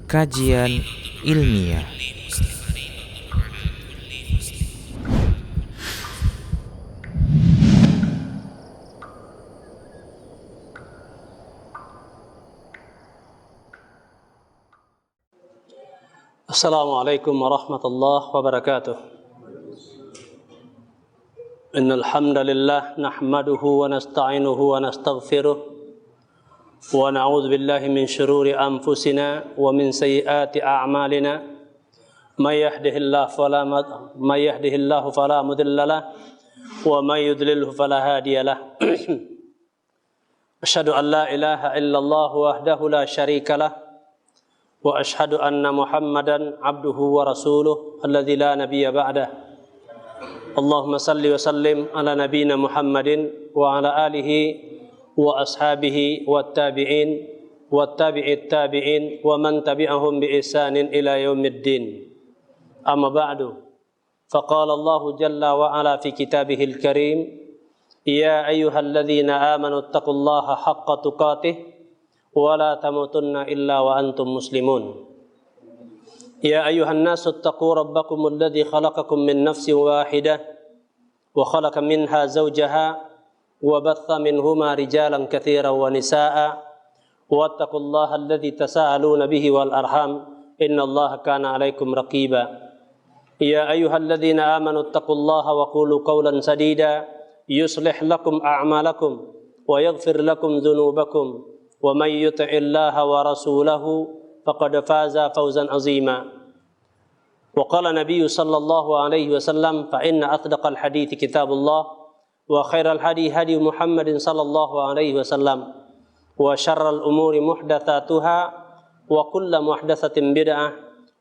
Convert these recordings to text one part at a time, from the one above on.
Kajian ilmiah. Assalamualaikum warahmatullahi wabarakatuh. Innal hamdalillah nahmaduhu wa nasta'inuhu wa nastaghfiruh wa na'udzu billahi min shururi anfusina wa min sayyiati a'malina. May yahdihillahu fala mudilla lahu wa may yudlilhu fala hadiya lahu. Asyhadu an la ilaha illallah wahdahu la syarika lahu wa ashhadu anna Muhammadan abduhu wa rasuluh alladzi la nabiyya ba'dah. Allahumma salli wa sallim ala nabiyyina Muhammadin wa ala alihi wa ashabihi wat tabi'in wat tabi'it tabi'in wa man tabi'ahum bi ihsanin ila yaumiddin. Amma ba'du. Faqala Allah jalla wa ala fi kitabihil karim, ya ayyuhalladzina amanu taqullaha haqqa tuqatih ولا تموتن إلا وأنتم مسلمون. يا أيها الناس اتقوا ربكم الذي خلقكم من نفس واحدة وخلق منها زوجها وبث منهما رجالا كثيرا ونساء واتقوا الله الذي تساءلون به والأرحام إن الله كان عليكم رقيبا. يا أيها الذين آمنوا اتقوا الله وقولوا قولا سديدا يصلح لكم أعمالكم ويغفر لكم ذنوبكم ومن يطع الله ورسوله فقد فاز فوزا عظيما. وقال النبي صلى الله عليه وسلم فإن أصدق الحديث كتاب الله وخير الهدي هدي محمد صلى الله عليه وسلم وشر الأمور محدثاتها وكل محدثة بدعة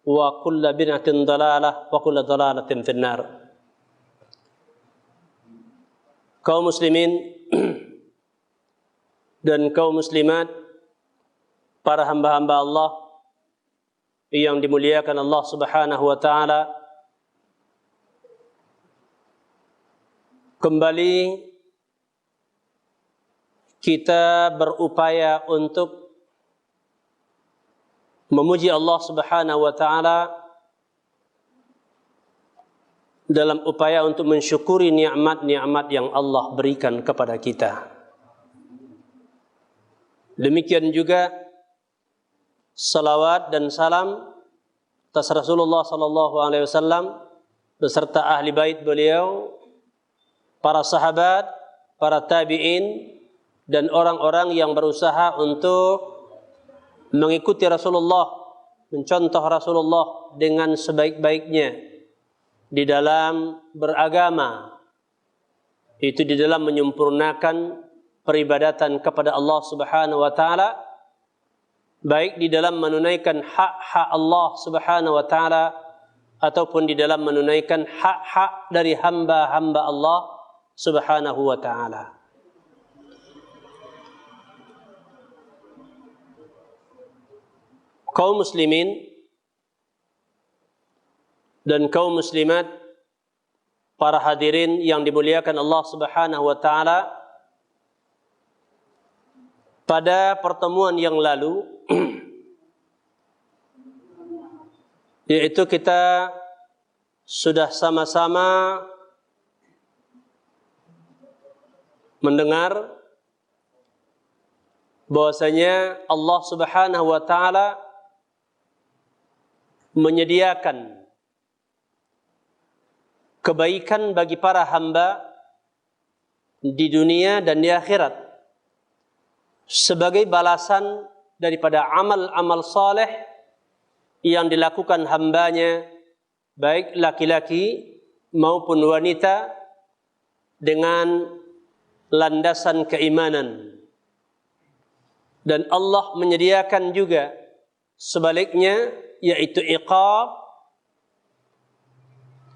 وكل بدعة ضلالة وكل ضلالة في النار. Kaum muslimin dan kaum muslimat, para hamba-hamba Allah yang dimuliakan Allah Subhanahu wa taala, kembali kita berupaya untuk memuji Allah Subhanahu wa taala dalam upaya untuk mensyukuri nikmat-nikmat yang Allah berikan kepada kita. Demikian juga salawat dan salam atas Rasulullah sallallahu alaihi wasallam beserta ahli bait beliau, para sahabat, para tabi'in dan orang-orang yang berusaha untuk mengikuti Rasulullah, mencontoh Rasulullah dengan sebaik-baiknya di dalam beragama, itu di dalam menyempurnakan peribadatan kepada Allah Subhanahu wa taala, baik di dalam menunaikan hak-hak Allah Subhanahu wa taala ataupun di dalam menunaikan hak-hak dari hamba-hamba Allah Subhanahu wa taala. Kaum muslimin dan kaum muslimat, para hadirin yang dimuliakan Allah Subhanahu wa taala, pada pertemuan yang lalu yaitu kita sudah sama-sama mendengar bahwasanya Allah Subhanahu wa taala menyediakan kebaikan bagi para hamba di dunia dan di akhirat sebagai balasan daripada amal-amal saleh yang dilakukan hambanya, baik laki-laki maupun wanita, dengan landasan keimanan. Dan Allah menyediakan juga sebaliknya, yaitu iqab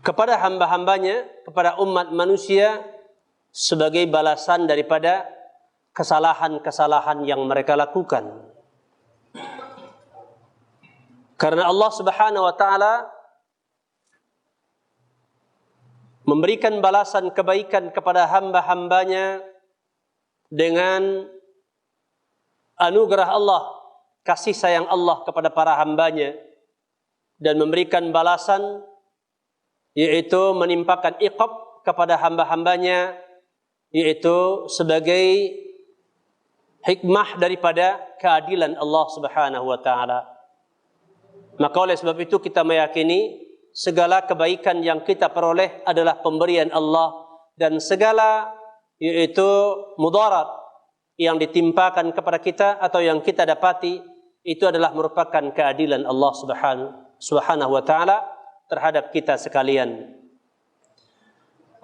kepada hamba-hambanya, kepada umat manusia, sebagai balasan daripada kesalahan-kesalahan yang mereka lakukan. Karena Allah Subhanahu wa taala memberikan balasan kebaikan kepada hamba-hambanya dengan anugerah Allah kasih sayang Allah kepada para hambanya dan memberikan balasan, yaitu menimpakan iqab kepada hamba-hambanya, yaitu sebagai hikmah daripada keadilan Allah Subhanahu wa taala. Maka oleh sebab itu kita meyakini segala kebaikan yang kita peroleh adalah pemberian Allah, dan segala yaitu mudarat yang ditimpakan kepada kita atau yang kita dapati itu adalah merupakan keadilan Allah Subhanahu wa taala terhadap kita sekalian.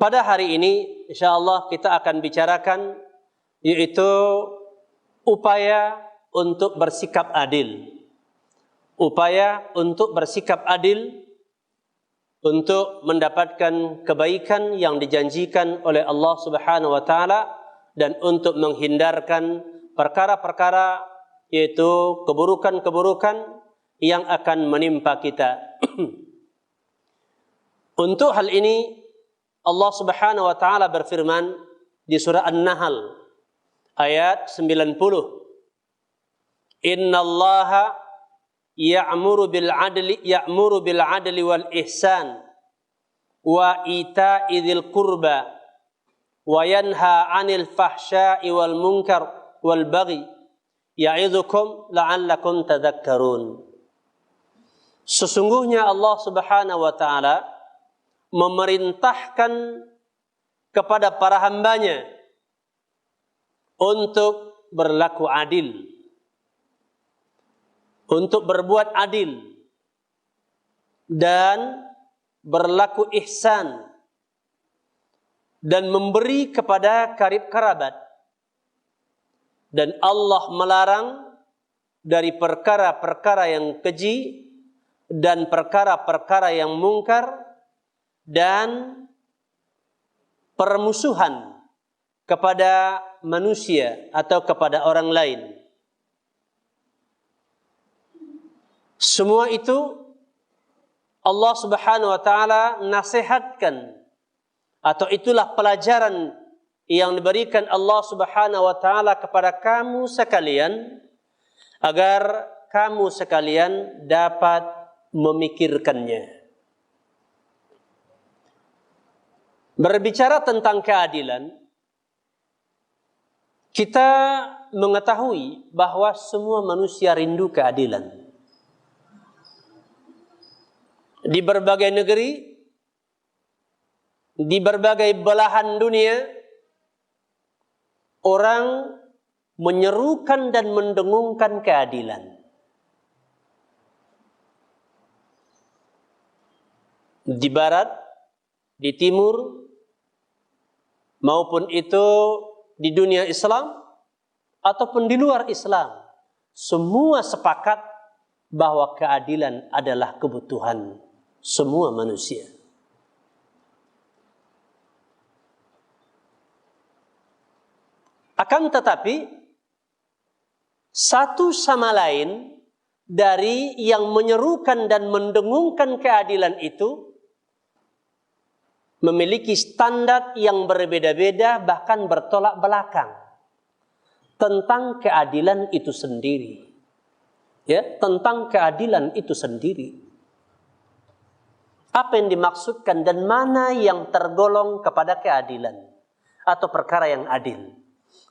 Pada hari ini insyaallah kita akan bicarakan yaitu upaya untuk bersikap adil. Upaya untuk bersikap adil untuk mendapatkan kebaikan yang dijanjikan oleh Allah Subhanahu wa taala dan untuk menghindarkan perkara-perkara yaitu keburukan-keburukan yang akan menimpa kita. Untuk hal ini Allah Subhanahu wa taala berfirman di surah An-Nahl ayat 90. Innallaha ya'muru bil adli wal ihsan wa ita'i dzil qurba wa yanha 'anil fahsya'i wal munkar wal baghi ya'idzukum la'allakum tadhakkarun. Sesungguhnya Allah Subhanahu wa taala memerintahkan kepada para hambanya untuk berlaku adil, untuk berbuat adil dan berlaku ihsan dan memberi kepada karib kerabat. Dan Allah melarang dari perkara-perkara yang keji dan perkara-perkara yang mungkar dan permusuhan kepada manusia atau kepada orang lain. Semua itu Allah Subhanahu wa taala nasihatkan, atau itulah pelajaran yang diberikan Allah Subhanahu wa taala kepada kamu sekalian agar kamu sekalian dapat memikirkannya. Berbicara tentang keadilan, kita mengetahui bahwa semua manusia rindu keadilan. Di berbagai negeri, di berbagai belahan dunia, orang menyerukan dan mendengungkan keadilan. Di barat, di timur, maupun itu di dunia Islam ataupun di luar Islam, semua sepakat bahwa keadilan adalah kebutuhan semua manusia. Akan tetapi satu sama lain dari yang menyerukan dan mendengungkan keadilan itu memiliki standar yang berbeda-beda, bahkan bertolak belakang tentang keadilan itu sendiri. Ya, tentang keadilan itu sendiri. Apa yang dimaksudkan dan mana yang tergolong kepada keadilan atau perkara yang adil.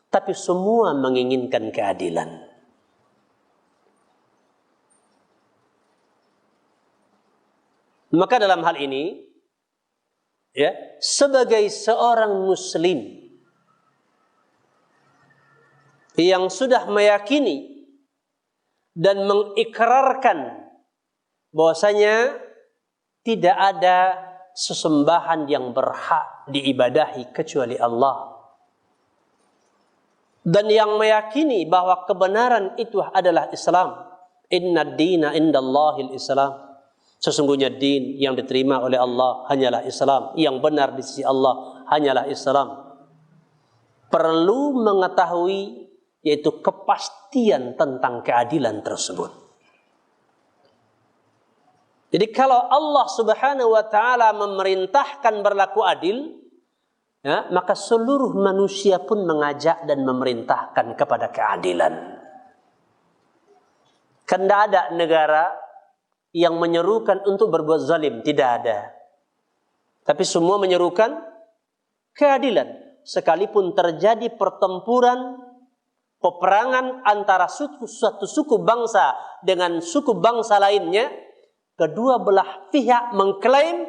Tapi semua menginginkan keadilan. Maka dalam hal ini, ya, sebagai seorang muslim yang sudah meyakini dan mengikrarkan bahwasanya tidak ada sesembahan yang berhak diibadahi kecuali Allah, dan yang meyakini bahwa kebenaran itu adalah Islam. Inna ad-dina indallahil Islam. Sesungguhnya din yang diterima oleh Allah hanyalah Islam, yang benar di sisi Allah hanyalah Islam. Perlu mengetahui yaitu kepastian tentang keadilan tersebut. Jadi kalau Allah Subhanahu wa taala memerintahkan berlaku adil, ya, maka seluruh manusia pun mengajak dan memerintahkan kepada keadilan. Kan tidak ada negara yang menyerukan untuk berbuat zalim, tidak ada. Tapi semua menyerukan keadilan. Sekalipun terjadi pertempuran, peperangan antara suatu suku bangsa dengan suku bangsa lainnya, kedua belah pihak mengklaim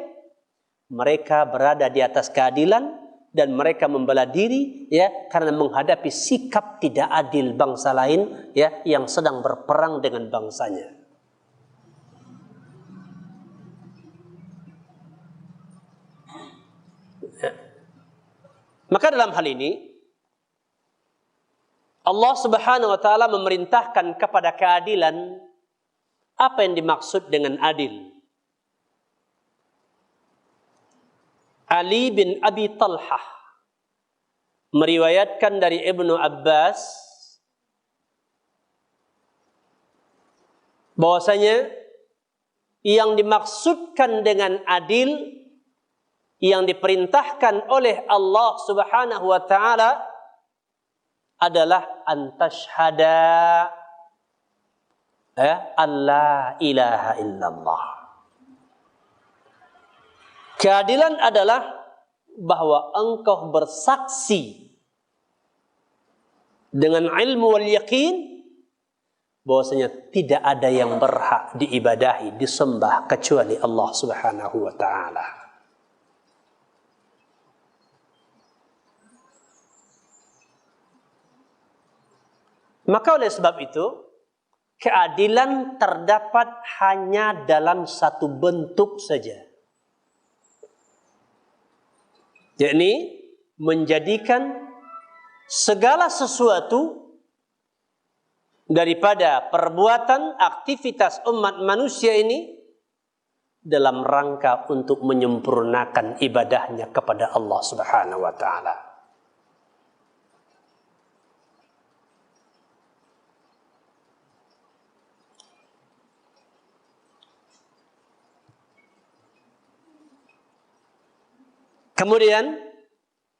mereka berada di atas keadilan dan mereka membela diri ya karena menghadapi sikap tidak adil bangsa lain ya yang sedang berperang dengan bangsanya. Maka dalam hal ini Allah Subhanahu wa taala memerintahkan kepada keadilan. Apa yang dimaksud dengan adil? Ali bin Abi Talhah meriwayatkan dari Ibnu Abbas bahwasanya yang dimaksudkan dengan adil yang diperintahkan oleh Allah Subhanahu wa taala adalah antashhada alla ilaha illallah. Keadilan adalah bahwa engkau bersaksi dengan ilmu wal yakin bahwasanya tidak ada yang berhak diibadahi, disembah kecuali Allah Subhanahu wa taala. Maka oleh sebab itu, keadilan terdapat hanya dalam satu bentuk saja. Yakni menjadikan segala sesuatu daripada perbuatan aktivitas umat manusia ini dalam rangka untuk menyempurnakan ibadahnya kepada Allah Subhanahu wa taala. Kemudian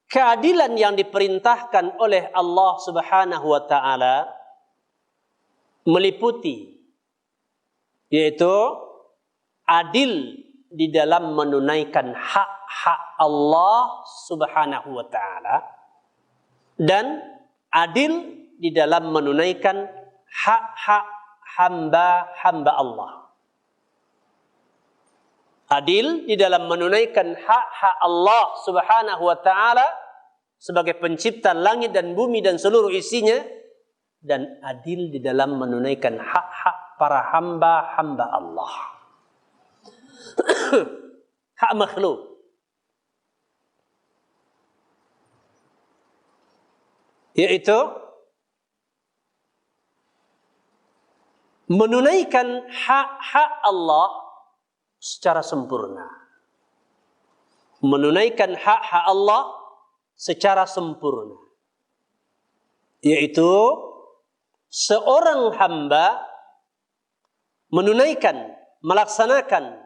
keadilan yang diperintahkan oleh Allah Subhanahu wa taala meliputi yaitu adil di dalam menunaikan hak-hak Allah Subhanahu wa taala dan adil di dalam menunaikan hak-hak hamba-hamba Allah. Adil di dalam menunaikan hak-hak Allah Subhanahu wa taala sebagai pencipta langit dan bumi dan seluruh isinya, dan adil di dalam menunaikan hak-hak para hamba-hamba Allah. Hak makhluk. Yaitu menunaikan hak-hak Allah secara sempurna. Menunaikan hak-hak Allah secara sempurna. Yaitu seorang hamba menunaikan, melaksanakan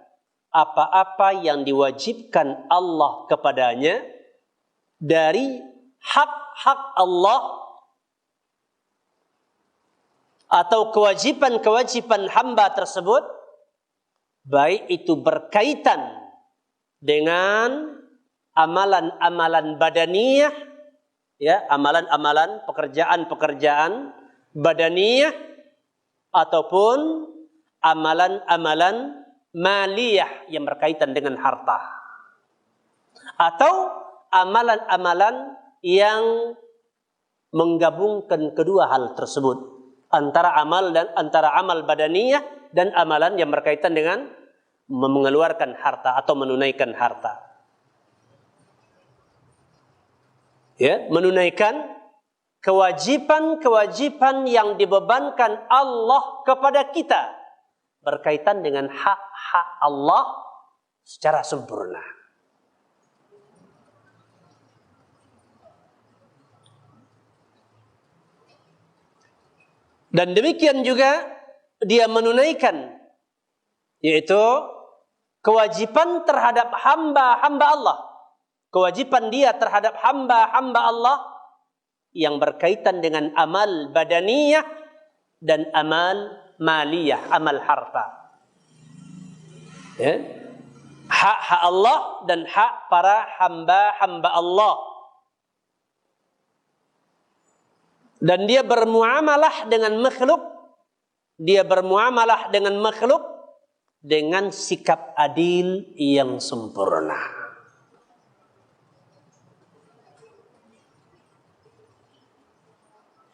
apa-apa yang diwajibkan Allah kepadanya dari hak-hak Allah atau kewajiban-kewajiban hamba tersebut, baik itu berkaitan dengan amalan-amalan badaniyah, ya, amalan-amalan pekerjaan-pekerjaan badaniyah, ataupun amalan-amalan maliyah yang berkaitan dengan harta, atau amalan-amalan yang menggabungkan kedua hal tersebut, antara amal badaniyah dan amalan yang berkaitan dengan mengeluarkan harta atau menunaikan harta. Ya, menunaikan kewajiban-kewajiban yang dibebankan Allah kepada kita berkaitan dengan hak-hak Allah secara sempurna. Dan demikian juga dia menunaikan yaitu kewajiban terhadap hamba-hamba Allah. Kewajiban dia terhadap hamba-hamba Allah yang berkaitan dengan amal badaniyah dan amal maliyah, amal harta. Ya. Hak Allah dan hak para hamba-hamba Allah. Dan dia bermuamalah dengan makhluk. Dia bermuamalah dengan makhluk dengan sikap adil yang sempurna.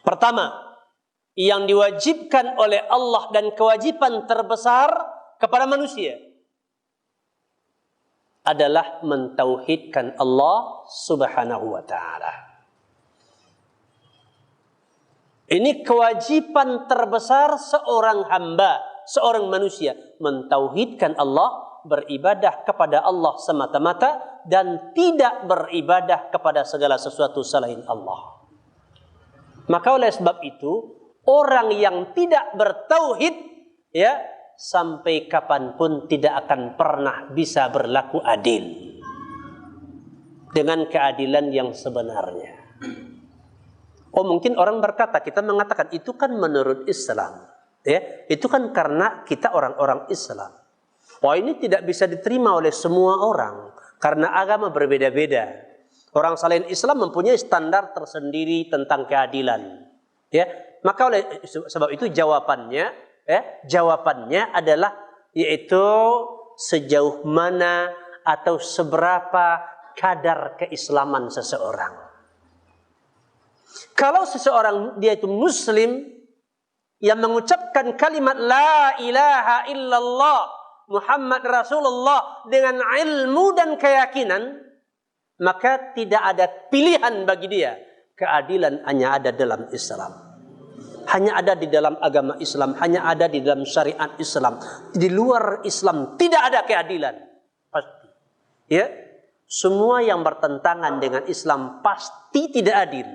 Pertama, yang diwajibkan oleh Allah dan kewajiban terbesar kepada manusia adalah mentauhidkan Allah Subhanahu wa ta'ala. Ini kewajiban terbesar seorang hamba, seorang manusia, mentauhidkan Allah, beribadah kepada Allah semata-mata dan tidak beribadah kepada segala sesuatu selain Allah. Maka oleh sebab itu, orang yang tidak bertauhid, ya, sampai kapanpun tidak akan pernah bisa berlaku adil dengan keadilan yang sebenarnya. Oh, mungkin orang berkata, kita mengatakan itu kan menurut Islam, ya, itu kan karena kita orang-orang Islam. Oh, ini tidak bisa diterima oleh semua orang karena agama berbeda-beda. Orang selain Islam mempunyai standar tersendiri tentang keadilan, ya. Maka oleh sebab itu jawabannya adalah yaitu sejauh mana atau seberapa kadar keislaman seseorang. Kalau seseorang dia itu muslim yang mengucapkan kalimat la ilaha illallah Muhammad Rasulullah dengan ilmu dan keyakinan, maka tidak ada pilihan bagi dia. Keadilan hanya ada dalam Islam. Hanya ada di dalam agama Islam. Hanya ada di dalam syariat Islam. Di luar Islam tidak ada keadilan. Pasti. Ya, semua yang bertentangan dengan Islam pasti tidak adil.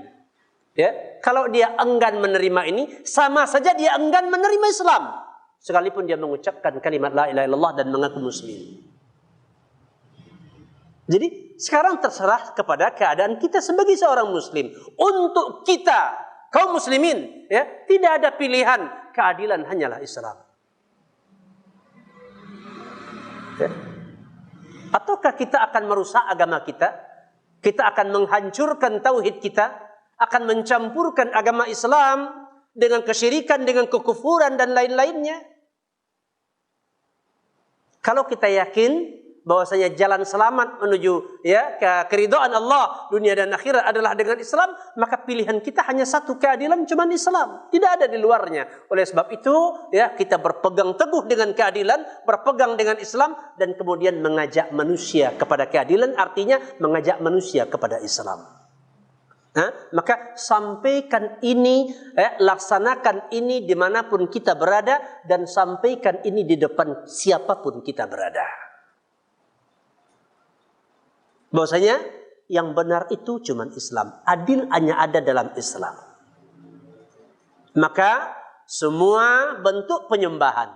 Ya, kalau dia enggan menerima ini, sama saja dia enggan menerima Islam. Sekalipun dia mengucapkan kalimat la ilaha illallah dan mengaku muslim. Jadi sekarang terserah kepada keadaan kita sebagai seorang muslim. Untuk kita kaum muslimin, ya, tidak ada pilihan, keadilan hanyalah Islam. Ya. Ataukah kita akan merusak agama kita? Kita akan menghancurkan tauhid kita, akan mencampurkan agama Islam dengan kesyirikan, dengan kekufuran dan lain-lainnya. Kalau kita yakin bahwasanya jalan selamat menuju, ya, ke keridhaan Allah dunia dan akhirat adalah dengan Islam, maka pilihan kita hanya satu, keadilan, cuma Islam, tidak ada di luarnya. Oleh sebab itu, ya, kita berpegang teguh dengan keadilan, berpegang dengan Islam, dan kemudian mengajak manusia kepada keadilan, artinya mengajak manusia kepada Islam. Maka sampaikan ini, laksanakan ini dimanapun kita berada, dan sampaikan ini di depan siapapun kita berada. Bahwasanya yang benar itu cuma Islam. Adil hanya ada dalam Islam. Maka semua bentuk penyembahan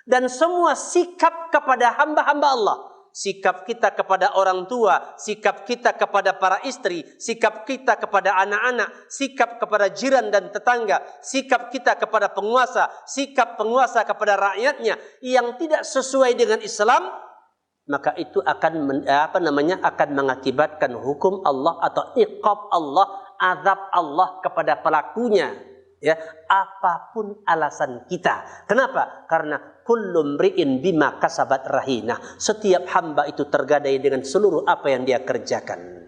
dan semua sikap kepada hamba-hamba Allah, sikap kita kepada orang tua, sikap kita kepada para istri, sikap kita kepada anak-anak, sikap kepada jiran dan tetangga, sikap kita kepada penguasa, sikap penguasa kepada rakyatnya yang tidak sesuai dengan Islam, maka itu akan akan mengakibatkan hukum Allah atau iqab Allah, azab Allah kepada pelakunya, ya, apapun alasan kita. Kenapa? Karena kullu mri'in bima kasabat rahinah. Setiap hamba itu tergadai dengan seluruh apa yang dia kerjakan.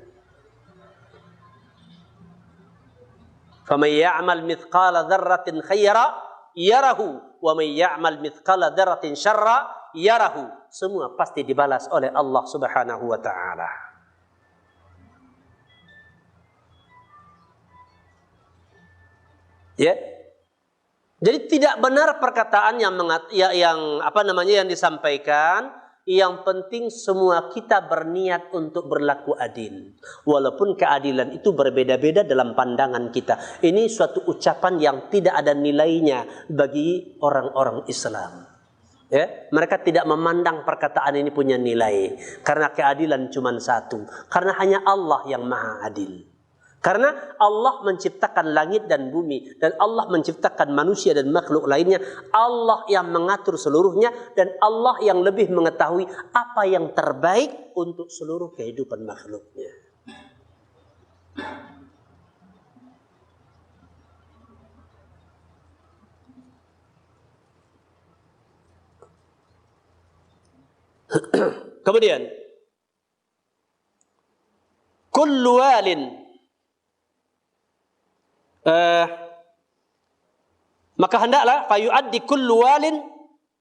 Faman ya'mal mithqala dzarratin khaira yarahu wa man ya'mal mithqala dzarratin syarra yarahu. Semua pasti dibalas oleh Allah Subhanahu wa ta'ala. Ya. Jadi tidak benar perkataan yang disampaikan. Yang penting semua kita berniat untuk berlaku adil. Walaupun keadilan itu berbeda-beda dalam pandangan kita. Ini suatu ucapan yang tidak ada nilainya bagi orang-orang Islam. Ya, mereka tidak memandang perkataan ini punya nilai. Karena keadilan cuma satu. Karena hanya Allah yang maha adil. Karena Allah menciptakan langit dan bumi, dan Allah menciptakan manusia dan makhluk lainnya. Allah yang mengatur seluruhnya, dan Allah yang lebih mengetahui apa yang terbaik untuk seluruh kehidupan makhluknya. Kemudian kullu walin, maka hendaklah fayu'addi kullu walin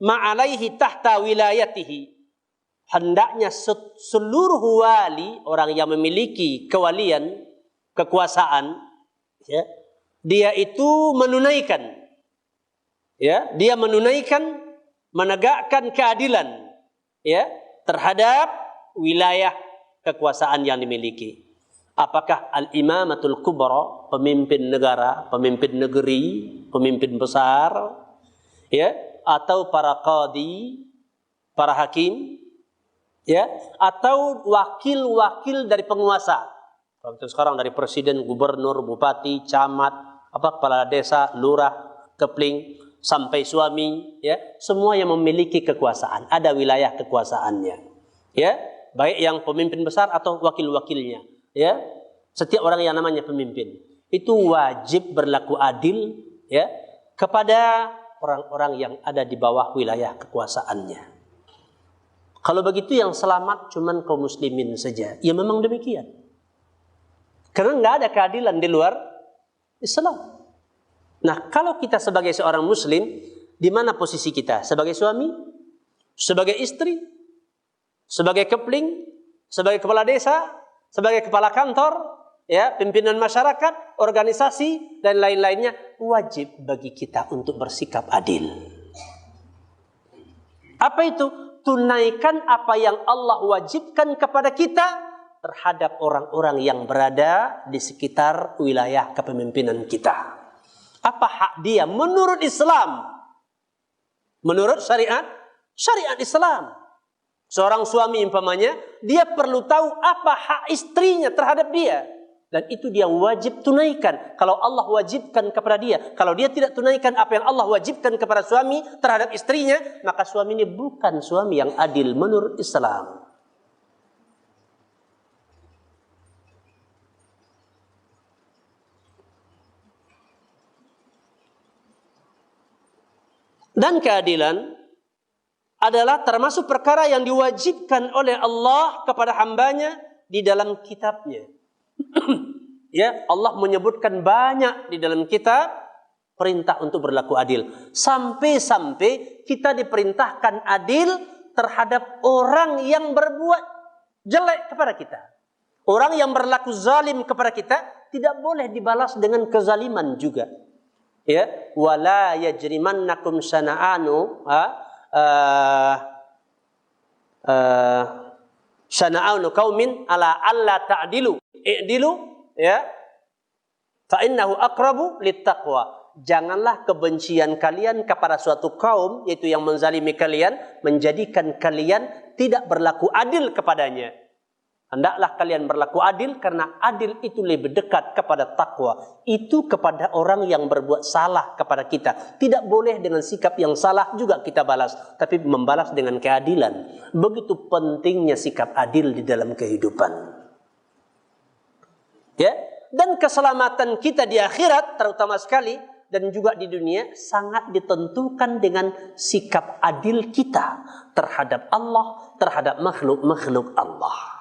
ma'alaihi tahta wilayatihi. Hendaknya seluruh wali, orang yang memiliki kewalian, kekuasaan, ya, dia itu menunaikan, ya, dia menunaikan, menegakkan keadilan, ya, terhadap wilayah kekuasaan yang dimiliki. Apakah al-imamatul kubra, pemimpin negara, pemimpin negeri, pemimpin besar, ya, atau para qadi, para hakim, ya, atau wakil-wakil dari penguasa. Kalau sekarang dari presiden, gubernur, bupati, camat, kepala desa, lurah, kepling, sampai suami, ya, semua yang memiliki kekuasaan, ada wilayah kekuasaannya, ya, baik yang pemimpin besar atau wakil-wakilnya, ya, setiap orang yang namanya pemimpin itu wajib berlaku adil, ya, kepada orang-orang yang ada di bawah wilayah kekuasaannya. Kalau begitu yang selamat cuman kaum muslimin saja, ya memang demikian, karena nggak ada keadilan di luar Islam. Nah, kalau kita sebagai seorang muslim, di mana posisi kita? Sebagai suami, sebagai istri, sebagai kepling, sebagai kepala desa, sebagai kepala kantor, ya, pimpinan masyarakat, organisasi, dan lain-lainnya, wajib bagi kita untuk bersikap adil. Apa itu? Tunaikan apa yang Allah wajibkan kepada kita terhadap orang-orang yang berada di sekitar wilayah kepemimpinan kita. Apa hak dia menurut Islam? Menurut syariat Islam. Seorang suami umpamanya, dia perlu tahu apa hak istrinya terhadap dia. Dan itu dia wajib tunaikan. Kalau Allah wajibkan kepada dia. Kalau dia tidak tunaikan apa yang Allah wajibkan kepada suami terhadap istrinya, maka suami ini bukan suami yang adil menurut Islam. Dan keadilan adalah termasuk perkara yang diwajibkan oleh Allah kepada hambanya di dalam kitabnya. Ya, Allah menyebutkan banyak di dalam kitab perintah untuk berlaku adil. Sampai-sampai kita diperintahkan adil terhadap orang yang berbuat jelek kepada kita. Orang yang berlaku zalim kepada kita tidak boleh dibalas dengan kezaliman juga. Ya, wala yajrimannakum syana'anu syana'anu qaumin ala alla ta'dilu i'dilu, ya, fa innahu aqrabu littaqwa. Janganlah kebencian kalian kepada suatu kaum, yaitu yang menzalimi kalian, menjadikan kalian tidak berlaku adil kepadanya. Hendaklah kalian berlaku adil, karena adil itu lebih dekat kepada takwa. Itu kepada orang yang berbuat salah kepada kita. Tidak boleh dengan sikap yang salah juga kita balas, tapi membalas dengan keadilan. Begitu pentingnya sikap adil di dalam kehidupan. Ya, dan keselamatan kita di akhirat terutama sekali, dan juga di dunia, sangat ditentukan dengan sikap adil kita terhadap Allah, terhadap makhluk-makhluk Allah.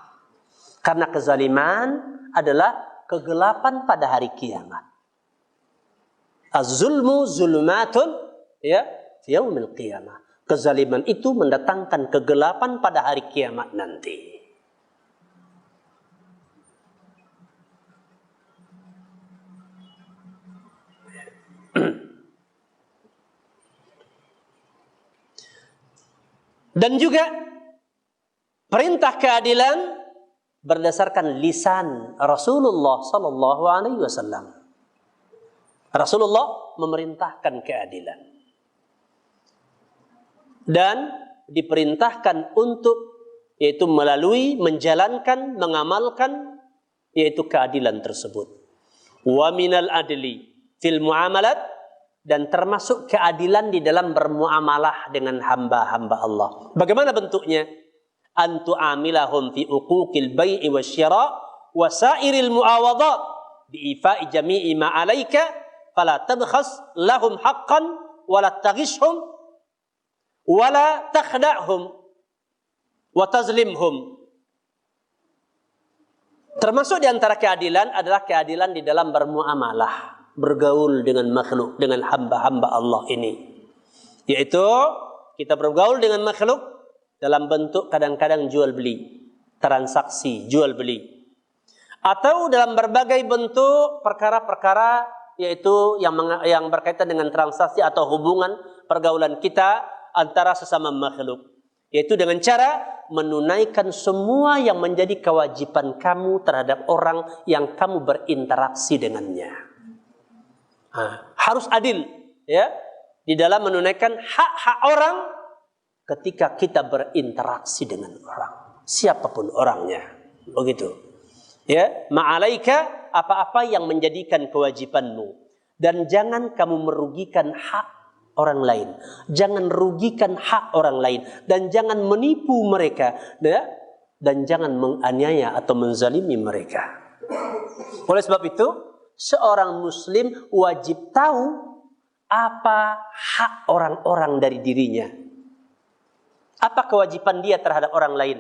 Karena kezaliman adalah kegelapan pada hari kiamat. Az-zulmu zulumatun, ya, fi yaumil qiyamah. Kezaliman itu mendatangkan kegelapan pada hari kiamat nanti. Dan juga perintah keadilan berdasarkan lisan Rasulullah sallallahu alaihi wasallam. Rasulullah memerintahkan keadilan. Dan diperintahkan untuk, yaitu melalui menjalankan, mengamalkan, yaitu keadilan tersebut. wa minal adli fil muamalat, dan termasuk keadilan di dalam bermuamalah dengan hamba-hamba Allah. Bagaimana bentuknya? An tu'amilahum fi uquqil bai'i wasyira' wa sairil muawadat bi ifa'i jami'i ma 'alaika fala tabkhas lahum haqqan wa la taghishhum wa la takhda'hum wa tazlimhum. Termasuk di antara keadilan adalah keadilan di dalam bermuamalah, bergaul dengan makhluk, dengan hamba-hamba Allah ini. Yaitu kita bergaul dengan makhluk dalam bentuk kadang-kadang jual beli, transaksi jual beli. Atau dalam berbagai bentuk perkara-perkara, yaitu yang berkaitan dengan transaksi atau hubungan pergaulan kita antara sesama makhluk. Yaitu dengan cara menunaikan semua yang menjadi kewajiban kamu terhadap orang yang kamu berinteraksi dengannya. Harus adil, ya, di dalam menunaikan hak-hak orang ketika kita berinteraksi dengan orang, siapapun orangnya, begitu. Ya, ma'alaika, apa-apa yang menjadikan kewajibanmu, dan jangan kamu merugikan hak orang lain, jangan rugikan hak orang lain, dan jangan menipu mereka, ya, dan jangan menganiaya atau menzalimi mereka. Oleh sebab itu, seorang muslim wajib tahu apa hak orang-orang dari dirinya, apa kewajiban dia terhadap orang lain.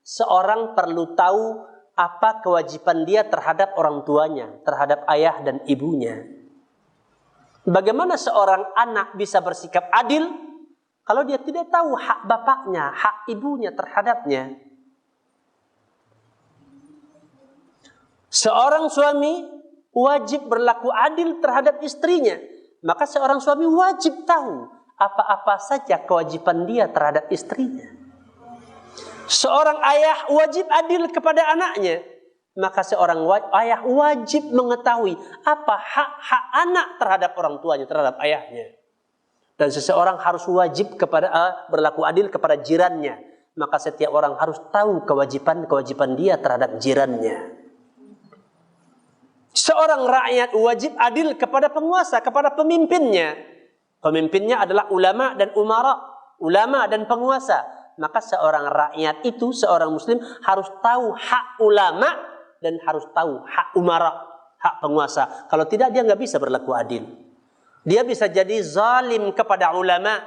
Seorang perlu tahu apa kewajiban dia terhadap orang tuanya, terhadap ayah dan ibunya. Bagaimana seorang anak bisa bersikap adil kalau dia tidak tahu hak bapaknya, hak ibunya terhadapnya? Seorang suami wajib berlaku adil terhadap istrinya, maka seorang suami wajib tahu apa-apa saja kewajiban dia terhadap istrinya. Seorang ayah wajib adil kepada anaknya, maka seorang ayah wajib mengetahui apa hak-hak anak terhadap orang tuanya, terhadap ayahnya. Dan seseorang harus wajib berlaku adil kepada jirannya, maka setiap orang harus tahu kewajiban dia terhadap jirannya. Seorang rakyat wajib adil kepada penguasa, kepada pemimpinnya. Pemimpinnya adalah ulama dan umara, ulama dan penguasa. Maka seorang rakyat itu, seorang muslim harus tahu hak ulama dan harus tahu hak umara, hak penguasa. Kalau tidak, dia nggak bisa berlaku adil. Dia bisa jadi zalim kepada ulama,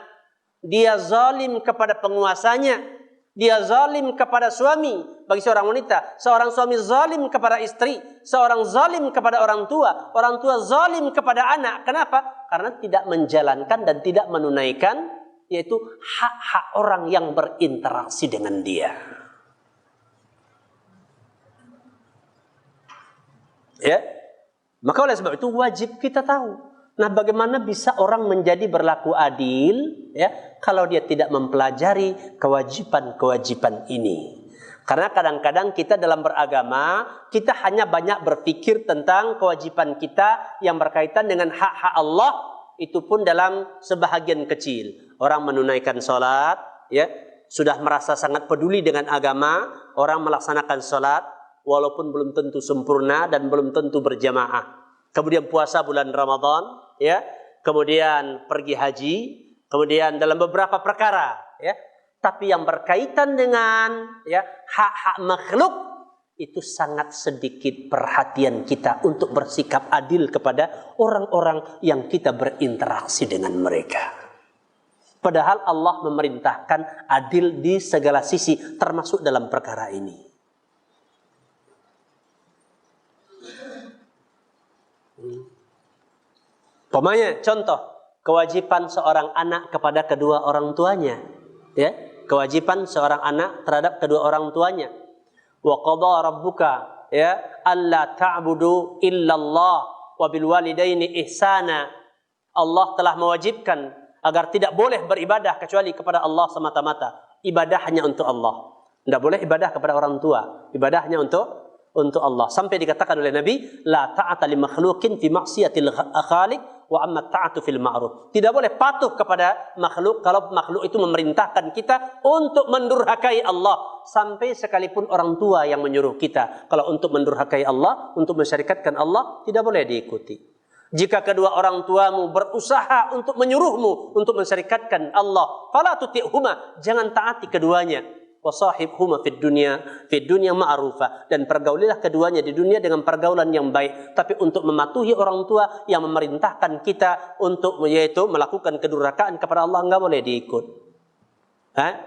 dia zalim kepada penguasanya, dia zalim kepada suami. Bagi seorang wanita, seorang suami zalim kepada istri, seorang zalim kepada orang tua zalim kepada anak. Kenapa? Karena tidak menjalankan dan tidak menunaikan, yaitu hak-hak orang yang berinteraksi dengan dia. Ya, maka oleh sebab itu wajib kita tahu. Nah, bagaimana bisa orang menjadi berlaku adil, ya, kalau dia tidak mempelajari kewajiban-kewajiban ini? Karena kadang-kadang kita dalam beragama, kita hanya banyak berpikir tentang kewajiban kita yang berkaitan dengan hak-hak Allah, itu pun dalam sebahagian kecil. Orang menunaikan sholat, ya, sudah merasa sangat peduli dengan agama, orang melaksanakan sholat, walaupun belum tentu sempurna dan belum tentu berjamaah. Kemudian puasa bulan Ramadan, ya. Kemudian pergi haji, kemudian dalam beberapa perkara, ya. Tapi yang berkaitan dengan, ya, hak-hak makhluk, itu sangat sedikit perhatian kita untuk bersikap adil kepada orang-orang yang kita berinteraksi dengan mereka. Padahal Allah memerintahkan adil di segala sisi, termasuk dalam perkara ini. Pemanya, contoh kewajiban seorang anak kepada kedua orang tuanya, ya, kewajiban seorang anak terhadap kedua orang tuanya. Wa qadha rabbuka, ya, alla ta'budu illallah wa bil walidaini ihsana. Allah telah mewajibkan agar tidak boleh beribadah kecuali kepada Allah semata-mata. Ibadah hanya untuk Allah. Tidak boleh ibadah kepada orang tua. Ibadah hanya untuk Allah. Sampai dikatakan oleh Nabi, la ta'ata li makhluqin fi maksiatil khaliq wa amma ta'atu fil ma'ruf. Tidak boleh patuh kepada makhluk kalau makhluk itu memerintahkan kita untuk mendurhakai Allah, sampai sekalipun orang tua yang menyuruh kita. Kalau untuk mendurhakai Allah, untuk mensyarikatkan Allah, tidak boleh diikuti. Jika kedua orang tuamu berusaha untuk menyuruhmu untuk mensyarikatkan Allah, fala tuti'huma, jangan taati keduanya. Wasahibhuma fid dunya ma'rufa, dan pergaulilah keduanya di dunia dengan pergaulan yang baik. Tapi untuk mematuhi orang tua yang memerintahkan kita untuk yaitu melakukan kedurhakaan kepada Allah, enggak boleh diikut.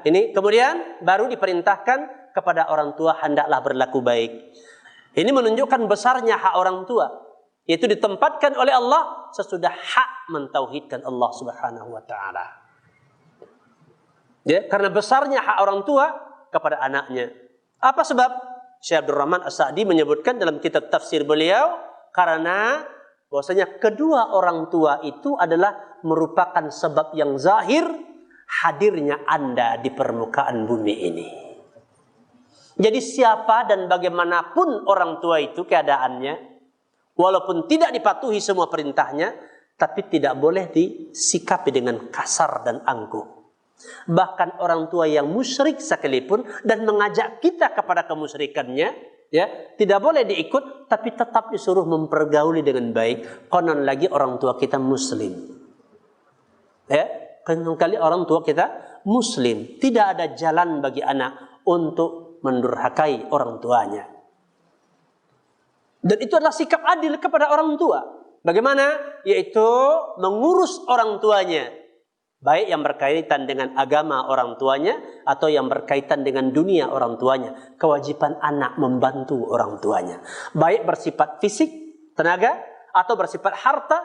Ini kemudian baru diperintahkan kepada orang tua hendaklah berlaku baik. Ini menunjukkan besarnya hak orang tua, yaitu ditempatkan oleh Allah sesudah hak mentauhidkan Allah Subhanahu wa taala. Ya, karena besarnya hak orang tua kepada anaknya. Apa sebab? Syekh Abdul Rahman As-Sa'di menyebutkan dalam kitab tafsir beliau, karena bahwasanya kedua orang tua itu adalah merupakan sebab yang zahir hadirnya Anda di permukaan bumi ini. Jadi siapa dan bagaimanapun orang tua itu keadaannya, walaupun tidak dipatuhi semua perintahnya, tapi tidak boleh disikapi dengan kasar dan angkuh. Bahkan orang tua yang musyrik sekalipun dan mengajak kita kepada kemusyrikannya, ya, tidak boleh diikut, tapi tetap disuruh mempergauli dengan baik. Konon lagi orang tua kita muslim. Ya, konon kali orang tua kita muslim. Tidak ada jalan bagi anak untuk mendurhakai orang tuanya. Dan itu adalah sikap adil kepada orang tua. Bagaimana? Yaitu mengurus orang tuanya. Baik yang berkaitan dengan agama orang tuanya atau yang berkaitan dengan dunia orang tuanya. Kewajiban anak membantu orang tuanya. Baik bersifat fisik, tenaga, atau bersifat harta,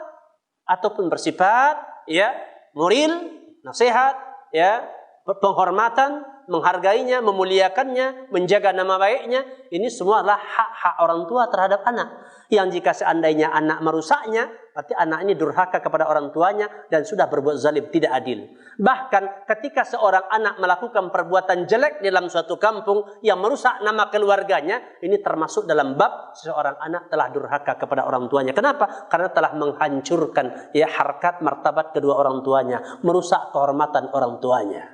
ataupun bersifat ya moral, nasihat, ya penghormatan, menghargainya, memuliakannya, menjaga nama baiknya. Ini semua adalah hak-hak orang tua terhadap anak. Yang jika seandainya anak merusaknya, berarti anak ini durhaka kepada orang tuanya dan sudah berbuat zalim, tidak adil. Bahkan ketika seorang anak melakukan perbuatan jelek dalam suatu kampung yang merusak nama keluarganya, ini termasuk dalam bab seorang anak telah durhaka kepada orang tuanya. Kenapa? Karena telah menghancurkan ya harkat martabat kedua orang tuanya, merusak kehormatan orang tuanya.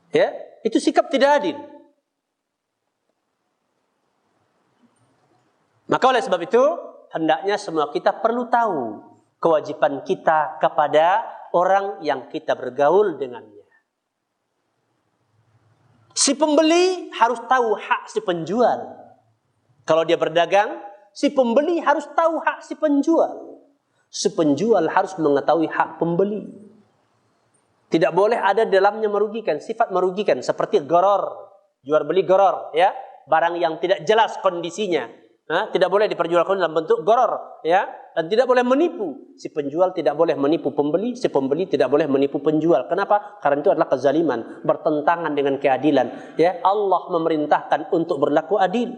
Ya, itu sikap tidak adil. Maka oleh sebab itu, hendaknya semua kita perlu tahu kewajiban kita kepada orang yang kita bergaul dengannya. Si pembeli harus tahu hak si penjual. Kalau dia berdagang, si pembeli harus tahu hak si penjual. Si penjual harus mengetahui hak pembeli. Tidak boleh ada dalamnya merugikan, sifat merugikan seperti gharar, jual beli gharar, ya, barang yang tidak jelas kondisinya. Tidak boleh diperjualkan dalam bentuk gharar, ya, dan tidak boleh menipu. Si penjual tidak boleh menipu pembeli, si pembeli tidak boleh menipu penjual. Kenapa? Karena itu adalah kezaliman, bertentangan dengan keadilan. Ya, Allah memerintahkan untuk berlaku adil.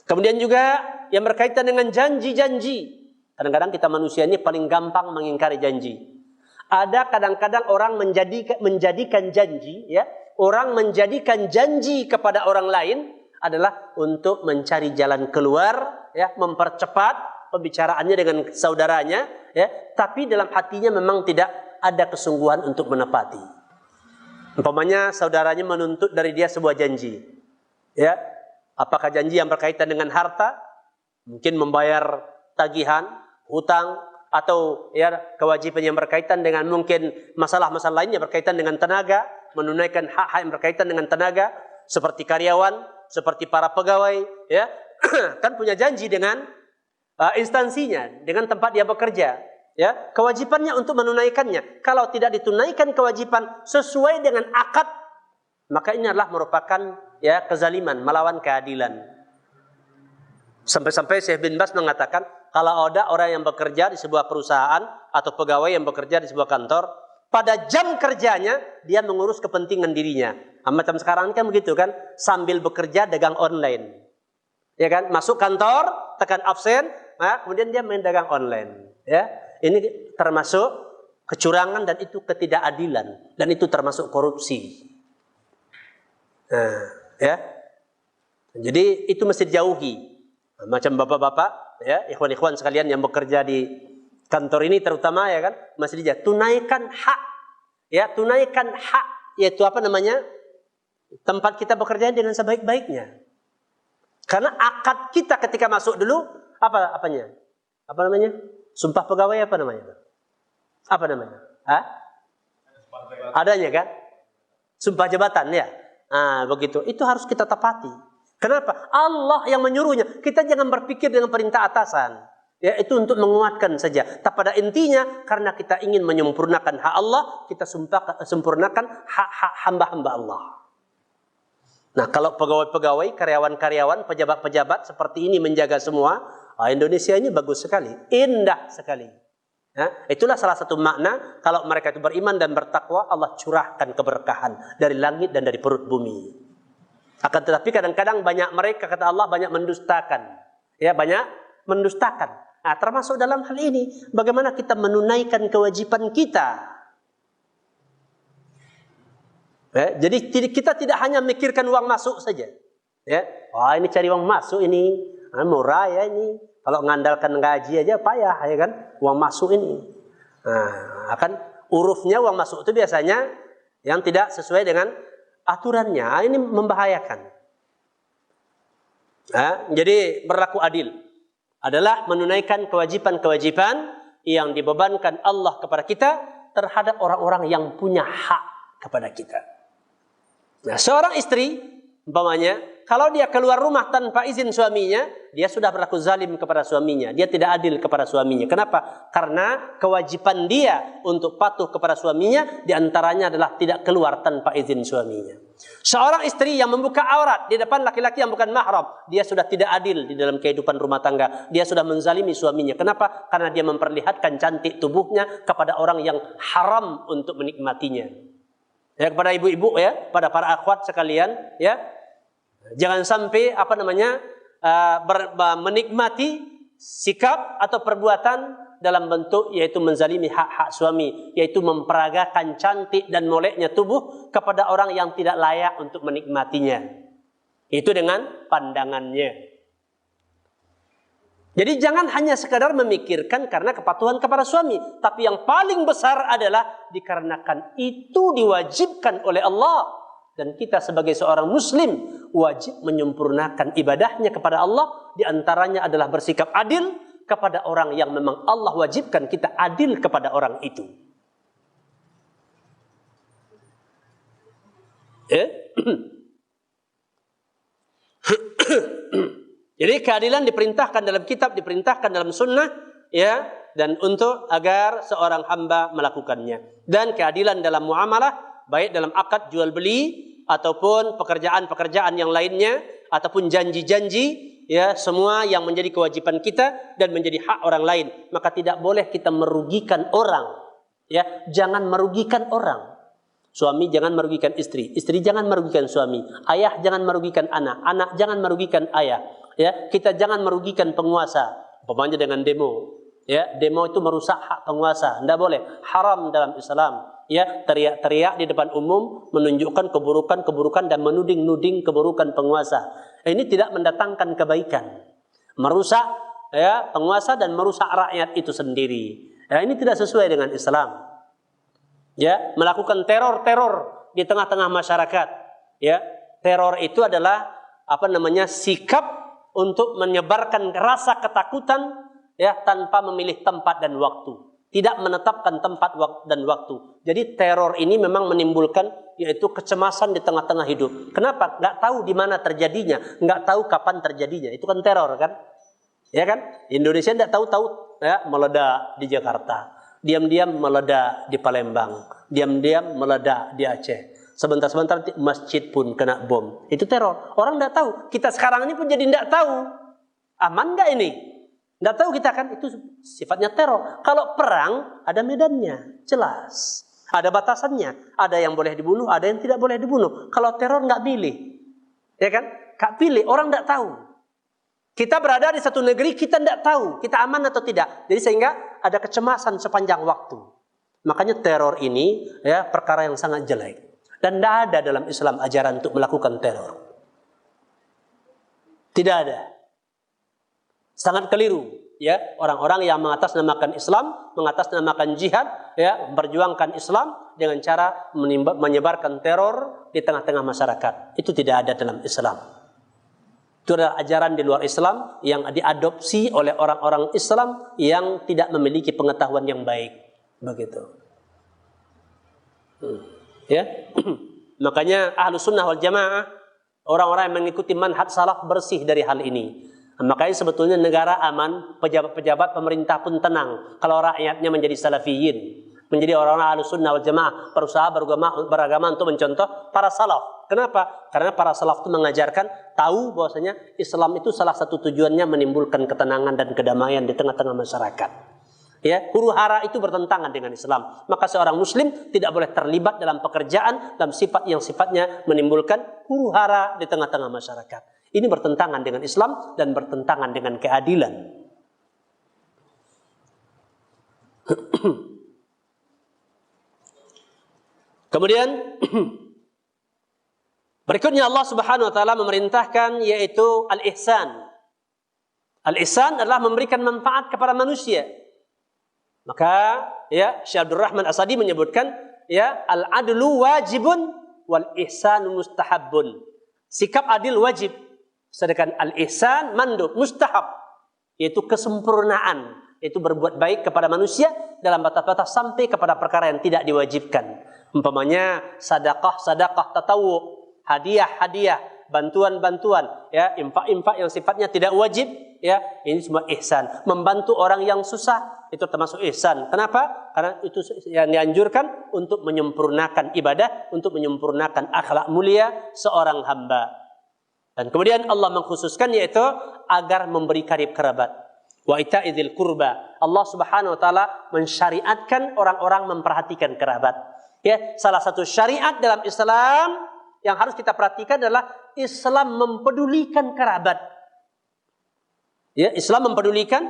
Kemudian juga yang berkaitan dengan janji-janji. Kadang-kadang kita manusia ini paling gampang mengingkari janji. Ada kadang-kadang orang menjadikan janji, ya, orang menjadikan janji kepada orang lain adalah untuk mencari jalan keluar, ya, mempercepat pembicaraannya dengan saudaranya, ya, tapi dalam hatinya memang tidak ada kesungguhan untuk menepati. Umpamanya saudaranya menuntut dari dia sebuah janji, ya, apakah janji yang berkaitan dengan harta, mungkin membayar tagihan, hutang, atau ya kewajiban yang berkaitan dengan mungkin masalah-masalah lainnya berkaitan dengan tenaga, menunaikan hak-hak yang berkaitan dengan tenaga, seperti karyawan, seperti para pegawai, ya, kan punya janji dengan instansinya, dengan tempat dia bekerja, ya, kewajibannya untuk menunaikannya. Kalau tidak ditunaikan kewajiban sesuai dengan akad, maka ini adalah merupakan ya kezaliman, melawan keadilan. Sampai-sampai Syekh bin Baz mengatakan, kalau ada orang yang bekerja di sebuah perusahaan atau pegawai yang bekerja di sebuah kantor, pada jam kerjanya dia mengurus kepentingan dirinya. Macam sekarang kan begitu kan, sambil bekerja dagang online. Ya kan, masuk kantor, tekan absen, kemudian dia main dagang online. Ya, ini termasuk kecurangan dan itu ketidakadilan dan itu termasuk korupsi. Ya. Jadi itu mesti dijauhi. Macam bapak-bapak ya, ikhwan-ikhwan sekalian yang bekerja di kantor ini terutama ya kan, Mas Dija, tunaikan hak. Ya, tunaikan hak, yaitu apa namanya? Tempat kita bekerja dengan sebaik-baiknya. Karena akad kita ketika masuk dulu apanya? Apa namanya? Sumpah pegawai apa namanya? Apa namanya? Hah? Adanya kan? Sumpah jabatan ya. Nah, begitu. Itu harus kita tepati. Kenapa? Allah yang menyuruhnya. Kita jangan berpikir dengan perintah atasan. Ya, itu untuk menguatkan saja. Tapi pada intinya karena kita ingin menyempurnakan hak Allah, kita sempurnakan hak-hak hamba-hamba Allah. Nah, kalau pegawai-pegawai, karyawan-karyawan, pejabat-pejabat seperti ini menjaga semua, Indonesia ini bagus sekali, indah sekali. Ya, itulah salah satu makna kalau mereka itu beriman dan bertakwa, Allah curahkan keberkahan dari langit dan dari perut bumi. Akan tetapi kadang-kadang banyak mereka, kata Allah, banyak mendustakan. Ya, banyak mendustakan. Nah, termasuk dalam hal ini, bagaimana kita menunaikan kewajiban kita. Ya, jadi kita tidak hanya mikirkan uang masuk saja. Ya, wah ini cari uang masuk ini, murah ya ini. Kalau mengandalkan gaji aja payah ya kan, uang masuk ini. Nah, akan urufnya uang masuk itu biasanya yang tidak sesuai dengan aturannya. Ini membahayakan. Ya, jadi berlaku adil adalah menunaikan kewajiban-kewajiban yang dibebankan Allah kepada kita terhadap orang-orang yang punya hak kepada kita. Nah, seorang istri, umpamanya, kalau dia keluar rumah tanpa izin suaminya, dia sudah berlaku zalim kepada suaminya. Dia tidak adil kepada suaminya. Kenapa? Karena kewajiban dia untuk patuh kepada suaminya, diantaranya adalah tidak keluar tanpa izin suaminya. Seorang istri yang membuka aurat di depan laki-laki yang bukan mahram, dia sudah tidak adil di dalam kehidupan rumah tangga. Dia sudah menzalimi suaminya. Kenapa? Karena dia memperlihatkan cantik tubuhnya kepada orang yang haram untuk menikmatinya. Ya, kepada ibu-ibu ya, pada para akhwat sekalian ya, jangan sampai menikmati sikap atau perbuatan dalam bentuk yaitu menzalimi hak-hak suami, yaitu memperagakan cantik dan moleknya tubuh kepada orang yang tidak layak untuk menikmatinya. Itu dengan pandangannya. Jadi jangan hanya sekadar memikirkan karena kepatuhan kepada suami, tapi yang paling besar adalah dikarenakan itu diwajibkan oleh Allah. Dan kita sebagai seorang muslim wajib menyempurnakan ibadahnya kepada Allah. Di antaranya adalah bersikap adil kepada orang yang memang Allah wajibkan kita adil kepada orang itu. Jadi keadilan diperintahkan dalam kitab, diperintahkan dalam sunnah, ya, dan untuk agar seorang hamba melakukannya. Dan keadilan dalam muamalah, baik dalam akad jual beli ataupun pekerjaan-pekerjaan yang lainnya ataupun janji-janji, ya, semua yang menjadi kewajiban kita dan menjadi hak orang lain. Maka tidak boleh kita merugikan orang, ya, jangan merugikan orang. Suami jangan merugikan istri, istri jangan merugikan suami, ayah jangan merugikan anak, anak jangan merugikan ayah. Ya, kita jangan merugikan penguasa, umpamanya dengan demo. Ya, demo itu merusak hak penguasa, tidak boleh, haram dalam Islam. Ya, teriak-teriak di depan umum menunjukkan keburukan-keburukan dan menuding-nuding keburukan penguasa. Ini tidak mendatangkan kebaikan, merusak ya penguasa dan merusak rakyat itu sendiri. Ya, ini tidak sesuai dengan Islam. Ya, melakukan teror-teror di tengah-tengah masyarakat. Ya, teror itu adalah sikap untuk menyebarkan rasa ketakutan ya tanpa memilih tempat dan waktu, tidak menetapkan tempat dan waktu. Jadi teror ini memang menimbulkan yaitu kecemasan di tengah-tengah hidup. Kenapa? Nggak tahu di mana terjadinya, nggak tahu kapan terjadinya. Itu kan teror kan? Ya kan? Indonesia nggak tahu-tahu ya meledak di Jakarta, diam-diam meledak di Palembang, diam-diam meledak di Aceh. Sebentar-sebentar masjid pun kena bom. Itu teror. Orang tidak tahu. Kita sekarang ini pun jadi tidak tahu. Aman nggak ini? Tidak tahu kita kan. Itu sifatnya teror. Kalau perang ada medannya, jelas. Ada batasannya. Ada yang boleh dibunuh, ada yang tidak boleh dibunuh. Kalau teror nggak pilih, ya kan? Nggak pilih. Orang tidak tahu. Kita berada di satu negeri, kita tidak tahu kita aman atau tidak. Jadi sehingga ada kecemasan sepanjang waktu. Makanya teror ini ya perkara yang sangat jelek. Dan tidak ada dalam Islam ajaran untuk melakukan teror. Tidak ada. Sangat keliru, ya, orang-orang yang mengatasnamakan Islam, mengatasnamakan jihad, ya, memperjuangkan Islam dengan cara menyebarkan teror di tengah-tengah masyarakat. Itu tidak ada dalam Islam. Itu adalah ajaran di luar Islam yang diadopsi oleh orang-orang Islam yang tidak memiliki pengetahuan yang baik. Begitu. Ya. Makanya Ahlus Sunnah wal Jamaah, orang-orang yang mengikuti manhaj salaf bersih dari hal ini. Makanya sebetulnya negara aman, pejabat-pejabat pemerintah pun tenang kalau rakyatnya menjadi salafiyin, menjadi orang-orang Ahlus Sunnah wal Jamaah, berusaha beragama untuk mencontoh para salaf. Kenapa? Karena para salaf itu mengajarkan, tahu bahwasanya Islam itu salah satu tujuannya menimbulkan ketenangan dan kedamaian di tengah-tengah masyarakat. Ya, huru-hara itu bertentangan dengan Islam. Maka seorang muslim tidak boleh terlibat dalam pekerjaan dalam sifat yang sifatnya menimbulkan huru-hara di tengah-tengah masyarakat. Ini bertentangan dengan Islam dan bertentangan dengan keadilan. Kemudian berikutnya Allah Subhanahu wa taala memerintahkan yaitu al-ihsan. Al-ihsan adalah memberikan manfaat kepada manusia. Maka ya Syekh Abdul Rahman Asadi menyebutkan ya al-adlu wajibun wal ihsanu mustahabun. Sikap adil wajib, sedangkan al-ihsan mandub, mustahab, yaitu kesempurnaan, yaitu berbuat baik kepada manusia dalam batas-batas sampai kepada perkara yang tidak diwajibkan. Umpamanya sedekah tatawwu, hadiah, bantuan, ya, infak yang sifatnya tidak wajib, ya, ini semua ihsan. Membantu orang yang susah itu termasuk ihsan. Kenapa? Karena itu yang dianjurkan untuk menyempurnakan ibadah, untuk menyempurnakan akhlak mulia seorang hamba. Dan kemudian Allah mengkhususkan yaitu agar memberi karib kerabat. Wa ita'idil kurba. Allah Subhanahu wa taala mensyariatkan orang-orang memperhatikan kerabat. Ya, salah satu syariat dalam Islam yang harus kita perhatikan adalah Islam mempedulikan kerabat. Ya, Islam mempedulikan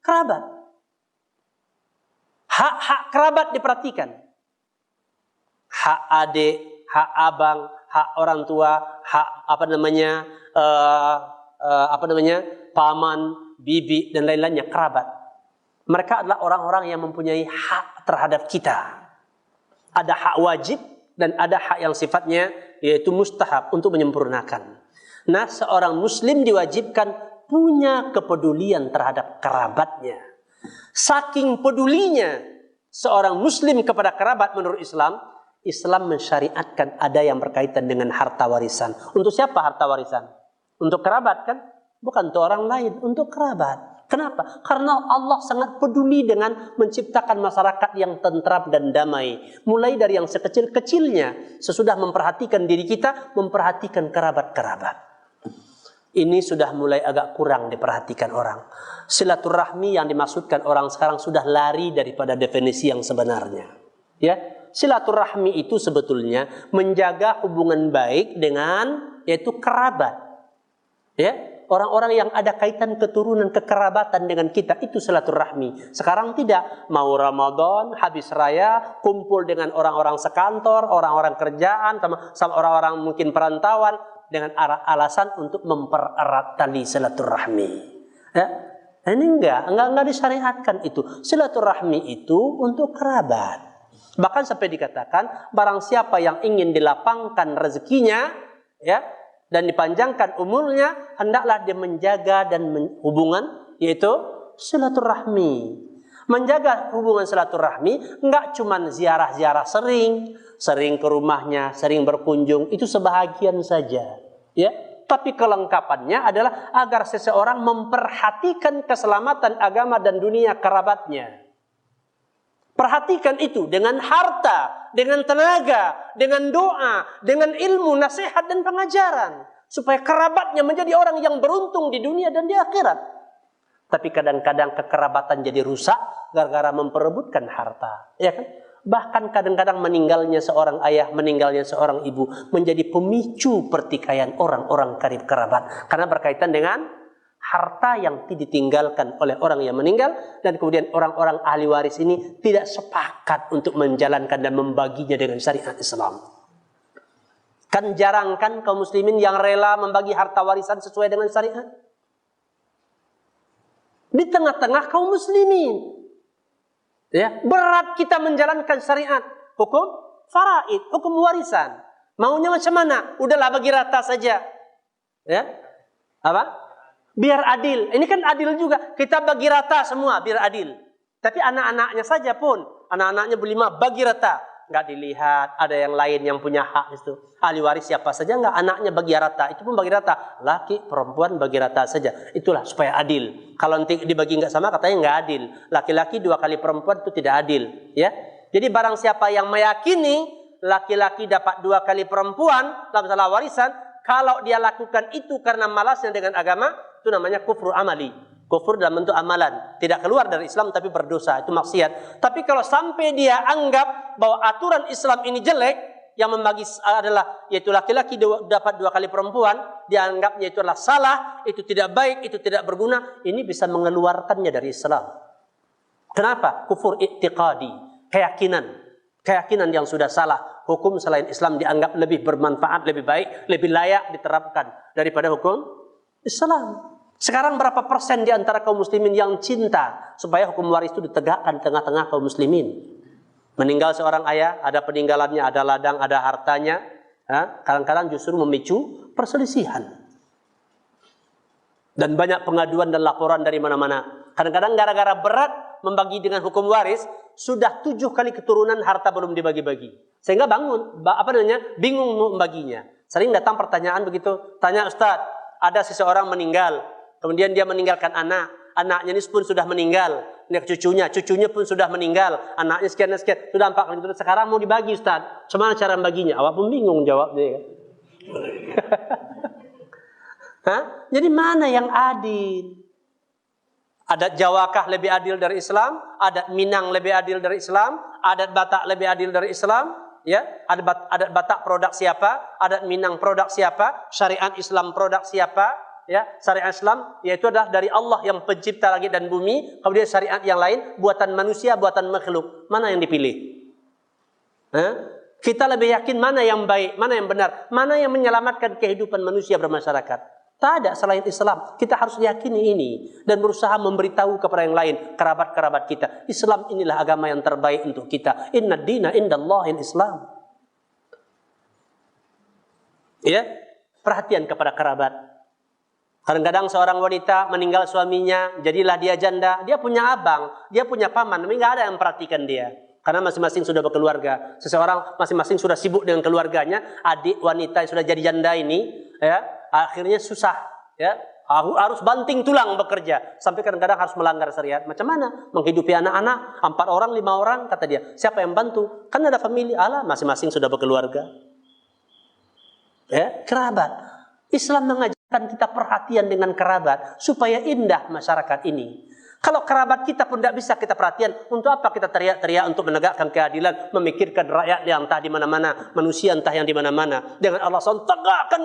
kerabat. Hak-hak kerabat diperhatikan. Hak adik, hak abang, hak orang tua, hak paman, bibi dan lain-lainnya, kerabat. Mereka adalah orang-orang yang mempunyai hak terhadap kita. Ada hak wajib dan ada hak yang sifatnya yaitu mustahab untuk menyempurnakan. Nah, seorang muslim diwajibkan punya kepedulian terhadap kerabatnya. Saking pedulinya seorang muslim kepada kerabat menurut Islam, Islam mensyariatkan ada yang berkaitan dengan harta warisan. Untuk siapa harta warisan? Untuk kerabat kan? Bukan untuk orang lain, untuk kerabat. Kenapa? Karena Allah sangat peduli dengan menciptakan masyarakat yang tentram dan damai. Mulai dari yang sekecil-kecilnya, sesudah memperhatikan diri kita, memperhatikan kerabat-kerabat. Ini sudah mulai agak kurang diperhatikan orang. Silaturahmi yang dimaksudkan orang sekarang sudah lari daripada definisi yang sebenarnya. Ya, silaturahmi itu sebetulnya menjaga hubungan baik dengan yaitu kerabat. Ya, orang-orang yang ada kaitan keturunan kekerabatan dengan kita itu silaturahmi. Sekarang tidak, mau Ramadan, habis raya, kumpul dengan orang-orang sekantor, orang-orang kerjaan, sama orang-orang mungkin perantauan dengan alasan untuk mempererat tali silaturahmi. Ya, ini enggak disyariatkan itu. Silaturahmi itu untuk kerabat. Bahkan sampai dikatakan barang siapa yang ingin dilapangkan rezekinya, ya, dan dipanjangkan umurnya, hendaklah dia menjaga dan hubungan yaitu silaturahmi. Menjaga hubungan silaturahmi enggak cuman ziarah-ziarah sering ke rumahnya, sering berkunjung, itu sebahagian saja, ya. Tapi kelengkapannya adalah agar seseorang memperhatikan keselamatan agama dan dunia kerabatnya. Perhatikan itu dengan harta, dengan tenaga, dengan doa, dengan ilmu, nasihat dan pengajaran. Supaya kerabatnya menjadi orang yang beruntung di dunia dan di akhirat. Tapi kadang-kadang kekerabatan jadi rusak gara-gara memperebutkan harta. Ya kan? Bahkan kadang-kadang meninggalnya seorang ayah, meninggalnya seorang ibu menjadi pemicu pertikaian orang-orang karib kerabat. Karena berkaitan dengan harta yang ditinggalkan oleh orang yang meninggal, dan kemudian orang-orang ahli waris ini tidak sepakat untuk menjalankan dan membaginya dengan syariat Islam. Kan jarang kan kaum muslimin yang rela membagi harta warisan sesuai dengan syariat. di tengah-tengah kaum muslimin. Ya, berat kita menjalankan syariat, hukum faraid, hukum warisan. Maunya macam mana? Udahlah bagi rata saja. Ya. Apa? Biar adil. Ini kan adil juga. Kita bagi rata semua biar adil. Tapi anak-anaknya saja pun, anak-anaknya berlima bagi rata. Enggak dilihat ada yang lain yang punya hak itu. Ahli waris siapa saja enggak, anaknya bagi rata. Itu pun bagi rata. Laki, perempuan bagi rata saja. Itulah supaya adil. Kalau nanti dibagi enggak sama katanya enggak adil. Laki-laki 2 kali perempuan itu tidak adil, ya. Jadi barang siapa yang meyakini laki-laki dapat 2 kali perempuan dalam masalah warisan, kalau dia lakukan itu karena malasnya dengan agama, itu namanya kufur amali. Kufur dalam bentuk amalan, tidak keluar dari Islam tapi berdosa, itu maksiat. Tapi kalau sampai dia anggap bahwa aturan Islam ini jelek, yang membagi adalah yaitu laki-laki dapat 2 kali perempuan, dia anggapnya itu adalah salah, itu tidak baik, itu tidak berguna, ini bisa mengeluarkannya dari Islam. Kenapa? Kufur i'tiqadi, keyakinan yang sudah salah. Hukum selain Islam dianggap lebih bermanfaat, lebih baik, lebih layak diterapkan daripada hukum Islam. Sekarang berapa persen di antara kaum muslimin yang cinta supaya hukum waris itu ditegakkan di tengah-tengah kaum muslimin? Meninggal seorang ayah, ada peninggalannya, ada ladang, ada hartanya. Kadang-kadang justru memicu perselisihan. Dan banyak pengaduan dan laporan dari mana-mana. Kadang-kadang gara-gara berat membagi dengan hukum waris, sudah 7 kali keturunan harta belum dibagi-bagi. Sehingga bingung membaginya. Sering datang pertanyaan begitu, tanya Ustaz, ada seseorang meninggal. Kemudian dia meninggalkan anak. Anaknya ini pun sudah meninggal. Ini cucunya pun sudah meninggal. Anaknya sekian. Sudah 4 kali. Sekarang mau dibagi Ustaz. Bagaimana cara membaginya? Awak pun bingung jawabnya. Jadi mana yang adil? Adat Jawakah lebih adil dari Islam? Adat Minang lebih adil dari Islam? Adat Batak lebih adil dari Islam? Ya, adat Batak produk siapa? Adat Minang produk siapa? Syariat Islam produk siapa? Ya, syariat Islam yaitu adalah dari Allah yang pencipta langit dan bumi. Kemudian syariat yang lain buatan manusia, buatan makhluk. Mana yang dipilih? Kita lebih yakin mana yang baik, mana yang benar, mana yang menyelamatkan kehidupan manusia bermasyarakat. Tak ada selain Islam. Kita harus yakini ini dan berusaha memberitahu kepada yang lain, kerabat-kerabat kita. Islam inilah agama yang terbaik untuk kita. Inna dina indallahil Islam. Ya, perhatian kepada kerabat. Kadang-kadang seorang wanita meninggal suaminya, jadilah dia janda. Dia punya abang, dia punya paman, tapi nggak ada yang memperhatikan dia. Karena masing-masing sudah berkeluarga. Seseorang masing-masing sudah sibuk dengan keluarganya. Adik wanita yang sudah jadi janda ini, ya, akhirnya susah, ya, harus banting tulang bekerja. Sampai kadang-kadang harus melanggar syariat. Macam mana? Menghidupi anak-anak, 4 orang, 5 orang, kata dia. Siapa yang bantu? Kan ada famili, masing-masing sudah berkeluarga. Ya, kerabat. Islam mengajarkan kita perhatian dengan kerabat supaya indah masyarakat ini. Kalau kerabat kita pun tidak bisa kita perhatian, untuk apa kita teriak-teriak untuk menegakkan keadilan, memikirkan rakyat yang entah di mana-mana, manusia entah yang di mana-mana. Dengan Allah SWT tegakkan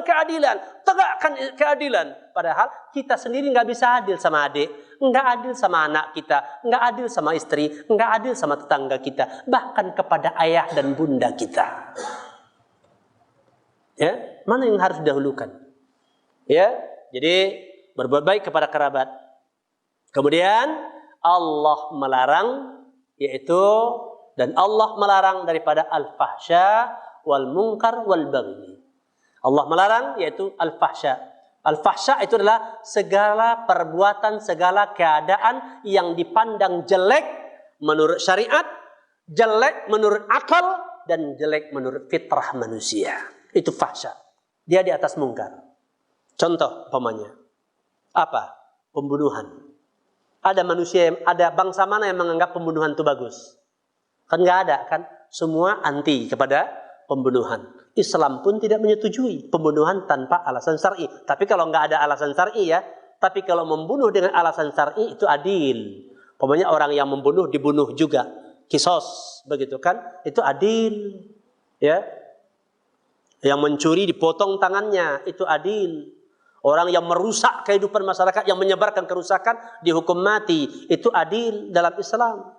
keadilan. Padahal kita sendiri nggak bisa adil sama adik, nggak adil sama anak kita, nggak adil sama istri, nggak adil sama tetangga kita, bahkan kepada ayah dan bunda kita. Ya, mana yang harus didahulukan? Ya, jadi berbuat baik kepada kerabat. Kemudian Allah melarang, yaitu dan Allah melarang daripada al-fahsya wal munkar wal baghi. Allah melarang yaitu al-fahsya. Al-fahsya itu adalah segala perbuatan, segala keadaan yang dipandang jelek menurut syariat, jelek menurut akal, dan jelek menurut fitrah manusia. Itu fahsya. Dia di atas munkar. Contoh umpamanya apa? Pembunuhan. Ada manusia, ada bangsa mana yang menganggap pembunuhan itu bagus? Kan nggak ada kan? Semua anti kepada pembunuhan. Islam pun tidak menyetujui pembunuhan tanpa alasan syar'i. Tapi kalau nggak ada alasan syar'i ya, tapi kalau membunuh dengan alasan syar'i itu adil. Umpamanya orang yang membunuh dibunuh juga, kisos begitu kan? Itu adil. Ya. Yang mencuri dipotong tangannya, itu adil. Orang yang merusak kehidupan masyarakat, yang menyebarkan kerusakan, dihukum mati. Itu adil dalam Islam.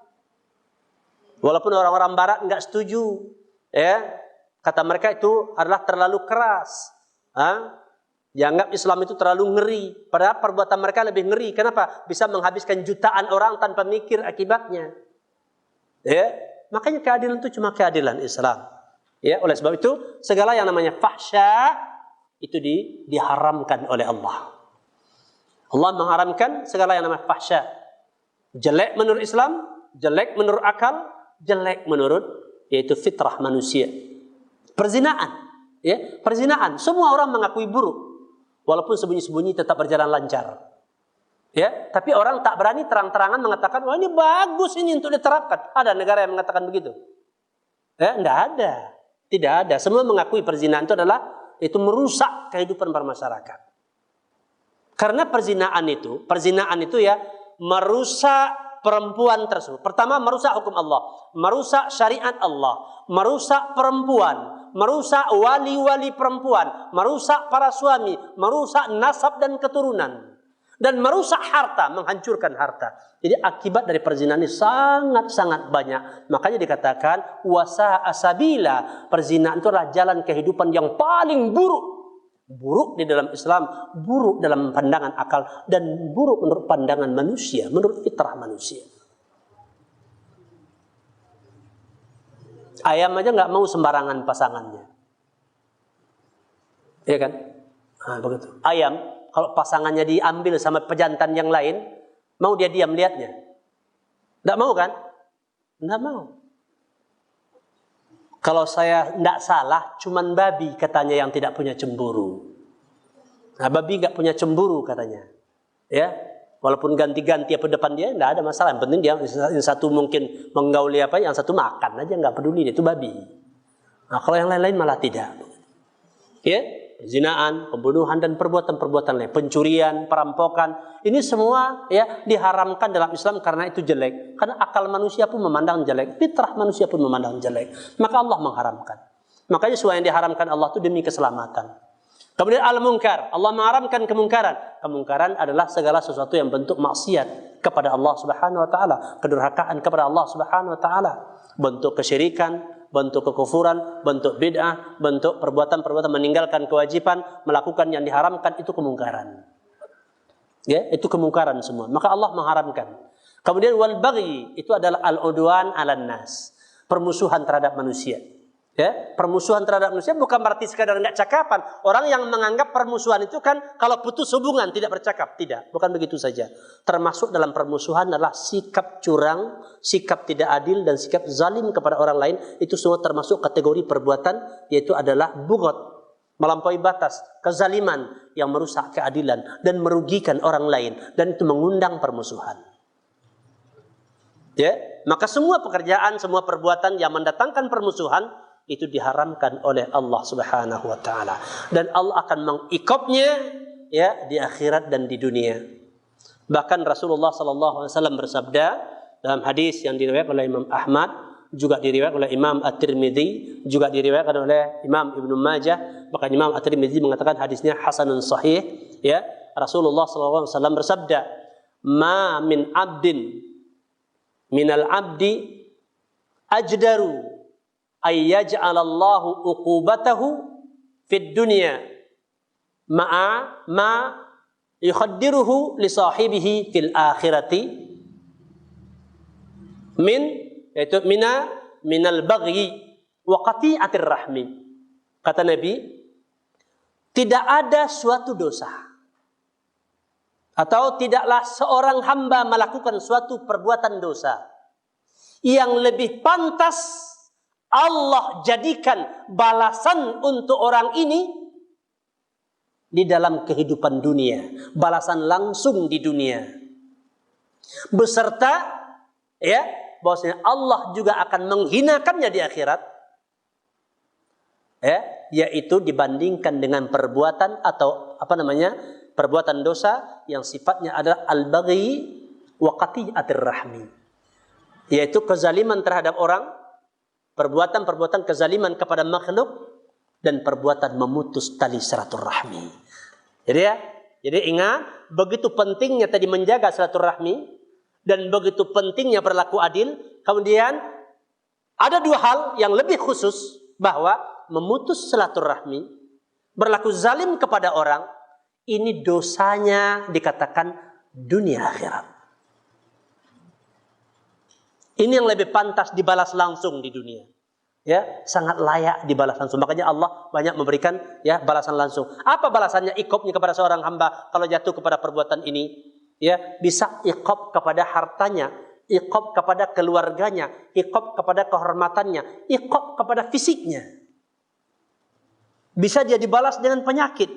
Walaupun orang-orang barat nggak setuju. Ya, kata mereka itu adalah terlalu keras. Dianggap Islam itu terlalu ngeri. Padahal perbuatan mereka lebih ngeri. Kenapa? Bisa menghabiskan jutaan orang tanpa mikir akibatnya. Ya, makanya keadilan itu cuma keadilan Islam. Ya, oleh sebab itu segala yang namanya fahsya itu diharamkan oleh Allah. Allah mengharamkan segala yang namanya fahsya. Jelek menurut Islam, jelek menurut akal, jelek menurut yaitu fitrah manusia. Perzinaan, ya, perzinaan. Semua orang mengakui buruk, walaupun sembunyi-sembunyi tetap berjalan lancar. Ya, tapi orang tak berani terang-terangan mengatakan, wah ini bagus ini untuk diterapkan. Ada negara yang mengatakan begitu? Ya, tidak ada, tidak ada. Semua mengakui perzinaan itu merusak kehidupan bermasyarakat. Karena perzinaan itu ya merusak perempuan tersebut. Pertama, merusak hukum Allah, merusak syariat Allah, merusak perempuan, merusak wali-wali perempuan, merusak para suami, merusak nasab dan keturunan, dan merusak harta, menghancurkan harta. Jadi akibat dari perzinahan ini sangat-sangat banyak. Makanya dikatakan wasa asabila, perzinahan itu adalah jalan kehidupan yang paling buruk. Buruk di dalam Islam, buruk dalam pandangan akal, dan buruk menurut pandangan manusia, menurut fitrah manusia. Ayam aja nggak mau sembarangan pasangannya, ya kan? Nah, begitu. Ayam kalau pasangannya diambil sama pejantan yang lain, mau dia diam lihatnya? Nggak mau kan? Nggak mau. Kalau saya tidak salah, cuman babi katanya yang tidak punya cemburu. Nah, babi nggak punya cemburu katanya. Ya, walaupun ganti-ganti apa depan dia, tidak ada masalah. Yang penting dia yang satu mungkin menggauli apa, yang satu makan aja, nggak peduli, dia itu babi. Nah, kalau yang lain-lain malah tidak. Ya, zinaan, pembunuhan dan perbuatan-perbuatan lain, pencurian, perampokan, ini semua ya diharamkan dalam Islam karena itu jelek. Karena akal manusia pun memandang jelek, fitrah manusia pun memandang jelek. Maka Allah mengharamkan. Makanya semua yang diharamkan Allah itu demi keselamatan. Kemudian al-munkar, Allah mengharamkan kemungkaran. Kemungkaran adalah segala sesuatu yang bentuk maksiat kepada Allah Subhanahu wa taala, kedurhakaan kepada Allah Subhanahu wa taala, bentuk kesyirikan, bentuk kekufuran, bentuk bid'ah, bentuk perbuatan-perbuatan meninggalkan kewajiban, melakukan yang diharamkan, itu kemungkaran. Ya, itu kemungkaran semua. Maka Allah mengharamkan. Kemudian wal baghi, itu adalah al-udwan 'alan nas, permusuhan terhadap manusia. Ya, permusuhan terhadap manusia bukan berarti sekadar enggak cakapan. Orang yang menganggap permusuhan itu kan kalau putus hubungan tidak bercakap, tidak, bukan begitu saja. Termasuk dalam permusuhan adalah sikap curang, sikap tidak adil dan sikap zalim kepada orang lain. Itu semua termasuk kategori perbuatan, yaitu adalah bughat, melampaui batas, kezaliman yang merusak keadilan dan merugikan orang lain, dan itu mengundang permusuhan. Ya, maka semua pekerjaan, semua perbuatan yang mendatangkan permusuhan itu diharamkan oleh Allah Subhanahu wa taala, dan Allah akan mengikopnya ya di akhirat dan di dunia. Bahkan Rasulullah sallallahu alaihi wasallam bersabda dalam hadis yang diriwayatkan oleh Imam Ahmad, juga diriwayatkan oleh Imam At-Tirmidzi, juga diriwayatkan oleh Imam Ibnu Majah, bahkan Imam At-Tirmidzi mengatakan hadisnya hasanun sahih, ya. Rasulullah sallallahu alaihi wasallam bersabda, "Ma min 'abdin minal 'abdi ajdaru ayyaj'alallahu uqubatahu fid dunya ma'a ma yukhaddiruhu li sahibihi fil akhirati yaitu minal baghi wa qati'atir rahmi." Kata Nabi, tidak ada suatu dosa atau tidaklah seorang hamba melakukan suatu perbuatan dosa yang lebih pantas Allah jadikan balasan untuk orang ini di dalam kehidupan dunia, balasan langsung di dunia, beserta ya bahwasanya Allah juga akan menghinakannya di akhirat, ya, yaitu dibandingkan dengan perbuatan atau perbuatan dosa yang sifatnya adalah al-baghi wa qati'atir rahmi, yaitu kezaliman terhadap orang, perbuatan-perbuatan kezaliman kepada makhluk, dan perbuatan memutus tali silaturahmi. Jadi ingat, begitu pentingnya tadi menjaga silaturahmi dan begitu pentingnya berlaku adil. Kemudian ada dua hal yang lebih khusus, bahwa memutus silaturahmi, berlaku zalim kepada orang, ini dosanya dikatakan dunia akhirat. Ini yang lebih pantas dibalas langsung di dunia. Ya, sangat layak dibalas langsung. Makanya Allah banyak memberikan ya balasan langsung. Apa balasannya iqabnya kepada seorang hamba kalau jatuh kepada perbuatan ini? Ya, bisa iqab kepada hartanya, iqab kepada keluarganya, iqab kepada kehormatannya, iqab kepada fisiknya. Bisa dia dibalas dengan penyakit,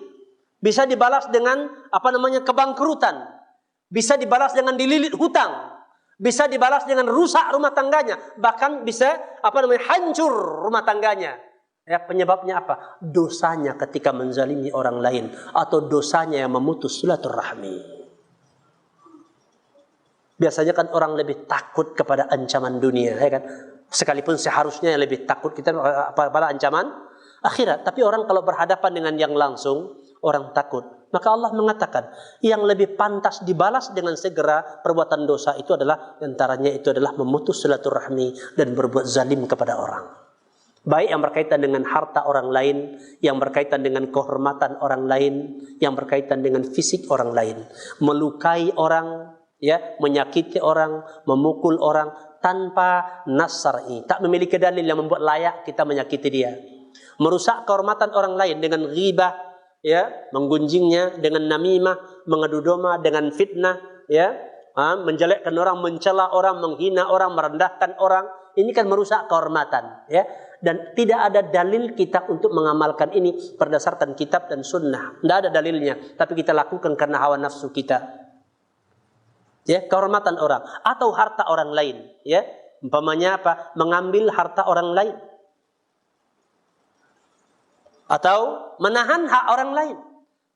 bisa dibalas dengan kebangkrutan, bisa dibalas dengan dililit hutang, bisa dibalas dengan rusak rumah tangganya, bahkan bisa hancur rumah tangganya. Ya, penyebabnya apa? Dosanya ketika menzalimi orang lain atau dosanya yang memutus silaturahmi. Biasanya kan orang lebih takut kepada ancaman dunia, ya kan? Sekalipun seharusnya yang lebih takut kita pada ancaman akhirat. Tapi orang kalau berhadapan dengan yang langsung, orang takut. Maka Allah mengatakan, yang lebih pantas dibalas dengan segera perbuatan dosa itu adalah, antaranya itu adalah memutus silaturahmi dan berbuat zalim kepada orang. Baik yang berkaitan dengan harta orang lain, yang berkaitan dengan kehormatan orang lain, yang berkaitan dengan fisik orang lain. Melukai orang, ya, menyakiti orang, memukul orang tanpa nas syar'i, tak memiliki dalil yang membuat layak kita menyakiti dia. Merusak kehormatan orang lain dengan ghibah, ya, menggunjingnya, dengan namimah, mengadu domba, dengan fitnah, ya, menjelekkan orang, mencela orang, menghina orang, merendahkan orang. Ini kan merusak kehormatan, ya. Dan tidak ada dalil kita untuk mengamalkan ini berdasarkan kitab dan sunnah. Tidak ada dalilnya, tapi kita lakukan karena hawa nafsu kita. Ya, kehormatan orang atau harta orang lain, ya. Umpamanya apa? Mengambil harta orang lain. Atau menahan hak orang lain.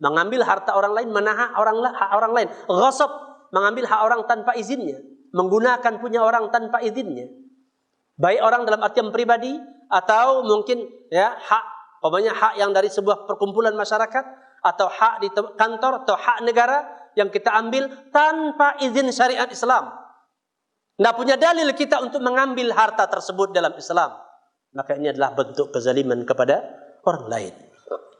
Mengambil harta orang lain, menahan hak orang lain. Ghasab, mengambil hak orang tanpa izinnya, menggunakan punya orang tanpa izinnya. Baik orang dalam artian pribadi atau mungkin ya hak, umpamanya hak yang dari sebuah perkumpulan masyarakat atau hak di kantor atau hak negara yang kita ambil tanpa izin syariat Islam. Tidak punya dalil kita untuk mengambil harta tersebut dalam Islam. Maka ini adalah bentuk kezaliman kepada orang lain.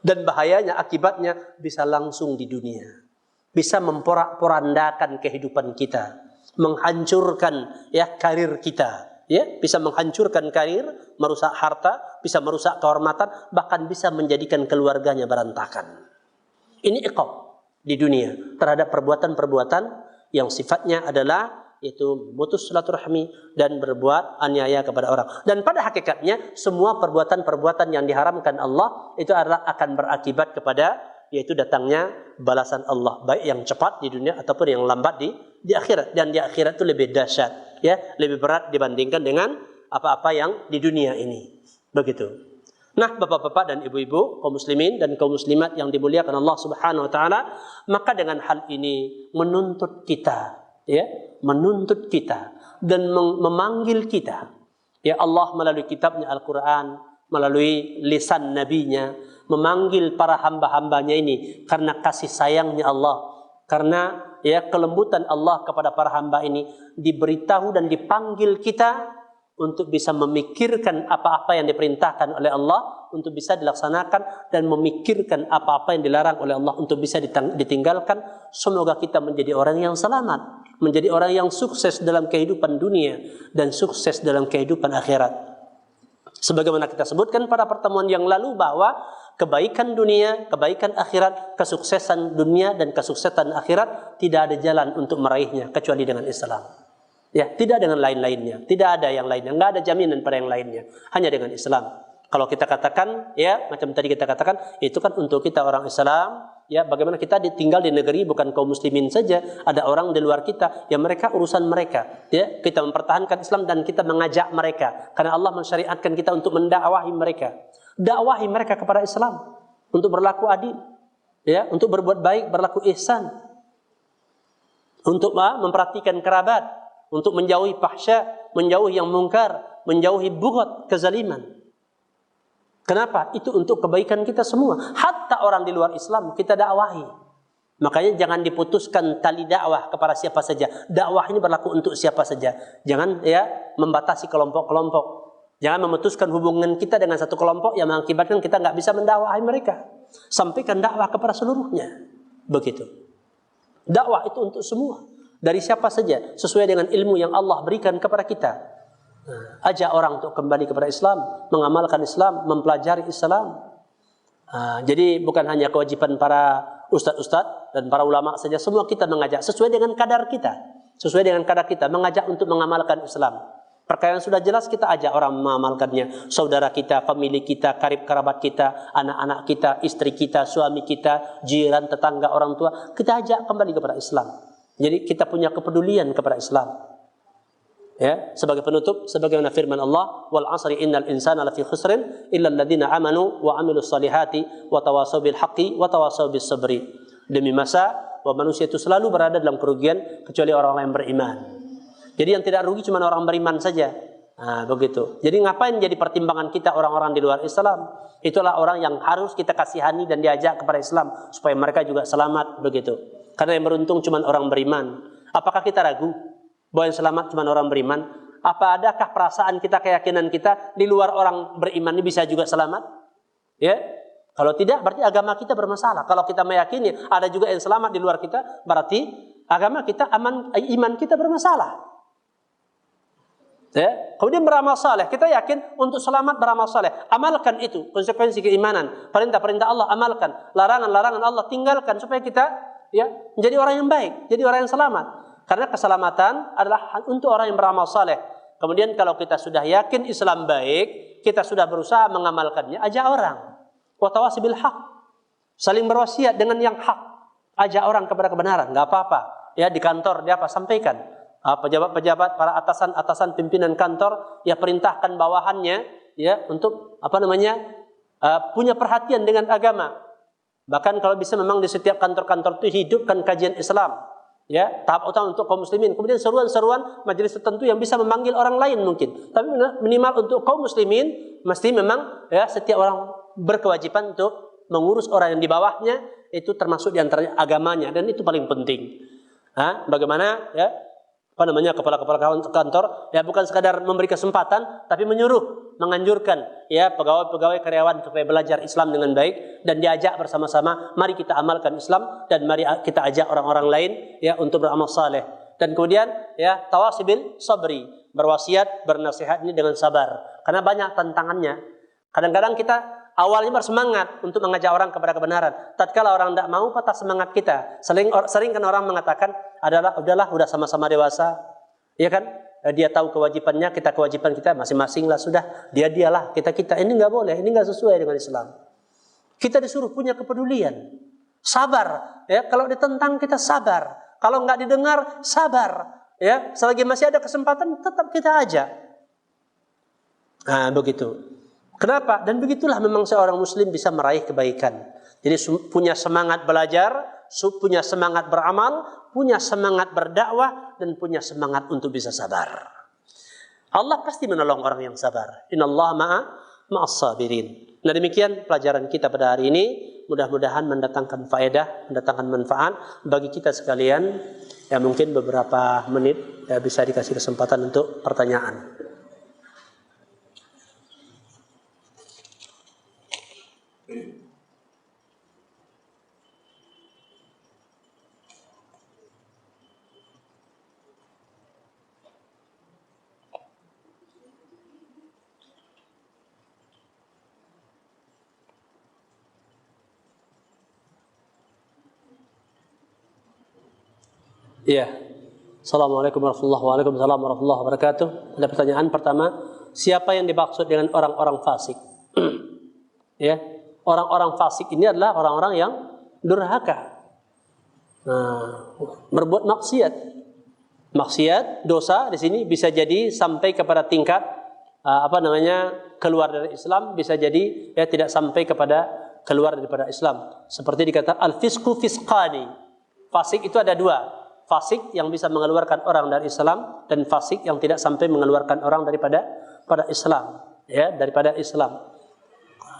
Dan bahayanya akibatnya bisa langsung di dunia. Bisa memporak-porandakan kehidupan kita. Menghancurkan ya karir kita. Ya, bisa menghancurkan karir, merusak harta, bisa merusak kehormatan, bahkan bisa menjadikan keluarganya berantakan. Ini iqab di dunia terhadap perbuatan-perbuatan yang sifatnya adalah itu memutus silaturahmi dan berbuat aniaya kepada orang. Dan pada hakikatnya semua perbuatan-perbuatan yang diharamkan Allah itu adalah akan berakibat kepada yaitu datangnya balasan Allah, baik yang cepat di dunia ataupun yang lambat di akhirat. Dan di akhirat itu lebih dahsyat, ya, lebih berat dibandingkan dengan apa-apa yang di dunia ini. Begitu. Nah, bapak-bapak dan ibu-ibu, kaum muslimin dan kaum muslimat yang dimuliakan Allah Subhanahu wa taala, maka dengan hal ini menuntut kita, ya, menuntut kita dan memanggil kita. Ya, Allah melalui kitabnya Al-Qur'an, melalui lisan nabinya, memanggil para hamba-hambanya ini karena kasih sayangnya Allah, karena ya kelembutan Allah kepada para hamba ini, diberitahu dan dipanggil kita untuk bisa memikirkan apa-apa yang diperintahkan oleh Allah untuk bisa dilaksanakan dan memikirkan apa-apa yang dilarang oleh Allah untuk bisa ditinggalkan. Semoga kita menjadi orang yang selamat, menjadi orang yang sukses dalam kehidupan dunia dan sukses dalam kehidupan akhirat. Sebagaimana kita sebutkan pada pertemuan yang lalu bahwa kebaikan dunia, kebaikan akhirat, kesuksesan dunia dan kesuksesan akhirat tidak ada jalan untuk meraihnya kecuali dengan Islam. Ya, tidak dengan lain-lainnya, tidak ada yang lainnya, enggak ada jaminan pada yang lainnya, hanya dengan Islam. Kalau kita katakan, ya, macam tadi kita katakan, itu kan untuk kita orang Islam, ya, bagaimana kita tinggal di negeri bukan kaum muslimin saja, ada orang di luar kita, ya mereka urusan mereka, ya, kita mempertahankan Islam dan kita mengajak mereka, karena Allah mensyariatkan kita untuk mendakwahi mereka, dakwahi mereka kepada Islam, untuk berlaku adil, ya, untuk berbuat baik, berlaku ihsan, untuk memperhatikan kerabat, untuk menjauhi fahsya, menjauhi yang mungkar, menjauhi bughat, kezaliman. Kenapa? Itu untuk kebaikan kita semua. Hatta orang di luar Islam kita dakwahi. Makanya jangan diputuskan tali dakwah kepada siapa saja. Dakwah ini berlaku untuk siapa saja. Jangan ya membatasi kelompok-kelompok. Jangan memutuskan hubungan kita dengan satu kelompok yang mengakibatkan kita nggak bisa mendakwahi mereka. Sampaikan dakwah kepada seluruhnya. Begitu. Dakwah itu untuk semua, dari siapa saja, sesuai dengan ilmu yang Allah berikan kepada kita. Ajak orang untuk kembali kepada Islam, mengamalkan Islam, mempelajari Islam. Jadi bukan hanya kewajiban para ustadz-ustadz dan para ulama saja, semua kita mengajak sesuai dengan kadar kita. Sesuai dengan kadar kita, mengajak untuk mengamalkan Islam. Perkara yang sudah jelas kita ajak orang mengamalkannya. Saudara kita, famili kita, karib kerabat kita, anak-anak kita, istri kita, suami kita, jiran, tetangga, orang tua, kita ajak kembali kepada Islam. Jadi kita punya kepedulian kepada Islam. Ya, sebagai penutup, sebagaimana firman Allah, wal 'asri innal insana lafi khusrin illa alladziina amanu wa 'amilus shalihati wa tawassaw bil haqqi wa tawassaw bis sabri. Demi masa bahwa manusia itu selalu berada dalam kerugian kecuali orang-orang yang beriman. Jadi yang tidak rugi cuma orang beriman saja. Begitu. Jadi ngapain jadi pertimbangan kita orang-orang di luar Islam? Itulah orang yang harus kita kasihani dan diajak kepada Islam supaya mereka juga selamat, begitu. Karena yang beruntung cuma orang beriman. Apakah kita ragu bahwa yang selamat cuma orang beriman? Apa adakah perasaan kita, keyakinan kita di luar orang beriman ini bisa juga selamat? Ya. Kalau tidak, berarti agama kita bermasalah. Kalau kita meyakini ada juga yang selamat di luar kita, berarti agama kita aman, iman kita bermasalah. Ya. Kemudian beramal saleh, kita yakin untuk selamat beramal saleh, amalkan itu, konsekuensi keimanan, perintah-perintah Allah amalkan, larangan-larangan Allah tinggalkan supaya kita menjadi orang yang baik, jadi orang yang selamat. Karena keselamatan adalah untuk orang yang beramal saleh. Kemudian kalau kita sudah yakin Islam baik, kita sudah berusaha mengamalkannya, ajak orang. Wa tawasi bil haq, saling berwasiat dengan yang hak, ajak orang kepada kebenaran, nggak apa-apa. Ya, di kantor dia sampaikan. Pejabat-pejabat, para atasan-atasan pimpinan kantor, perintahkan bawahannya untuk punya perhatian dengan agama. Bahkan kalau bisa memang di setiap kantor-kantor itu hidupkan kajian Islam, tahap utama untuk kaum muslimin. Kemudian seruan-seruan majelis tertentu yang bisa memanggil orang lain mungkin. Tapi minimal untuk kaum muslimin mesti memang setiap orang berkewajiban untuk mengurus orang yang di bawahnya, itu termasuk di antaranya agamanya, dan itu paling penting. Bagaimana kepala-kepala kantor bukan sekadar memberi kesempatan, tapi menyuruh, menganjurkan pegawai-pegawai karyawan supaya belajar Islam dengan baik dan diajak bersama-sama, mari kita amalkan Islam dan mari kita ajak orang-orang lain untuk beramal saleh. Dan kemudian tawasi bil sabri, berwasiat, bernasihat ini dengan sabar, karena banyak tantangannya. Kadang-kadang kita awalnya bersemangat untuk mengajak orang kepada kebenaran. Tatkala orang tidak mau, patah semangat kita. Sering kan orang mengatakan, udah sama-sama dewasa. Ya kan? Dia tahu kewajibannya, kita kewajiban kita masing-masing lah, sudah. Dialah, kita. Ini nggak boleh, ini nggak sesuai dengan Islam. Kita disuruh punya kepedulian. Sabar. Kalau ditentang kita sabar. Kalau nggak didengar, sabar. Selagi masih ada kesempatan, tetap kita ajak. Begitu. Kenapa? Dan begitulah memang seorang muslim bisa meraih kebaikan. Jadi punya semangat belajar, punya semangat beramal, punya semangat berdakwah, dan punya semangat untuk bisa sabar. Allah pasti menolong orang yang sabar. Innallaha ma'as sabirin. Nah, demikian pelajaran kita pada hari ini. Mudah-mudahan mendatangkan faedah, mendatangkan manfaat bagi kita sekalian. Mungkin beberapa menit bisa dikasih kesempatan untuk pertanyaan. Iya. Assalamualaikum warahmatullahi wabarakatuh. Ada pertanyaan pertama, siapa yang dimaksud dengan orang-orang fasik? Orang-orang fasik ini adalah orang-orang yang durhaka. Berbuat maksiat. Maksiat, dosa di sini bisa jadi sampai kepada tingkat keluar dari Islam, bisa jadi tidak sampai kepada keluar daripada Islam. Seperti dikatakan al-fisqu fisqani. Fasik itu ada dua. Fasik yang bisa mengeluarkan orang dari Islam, dan fasik yang tidak sampai mengeluarkan orang daripada Islam, daripada Islam.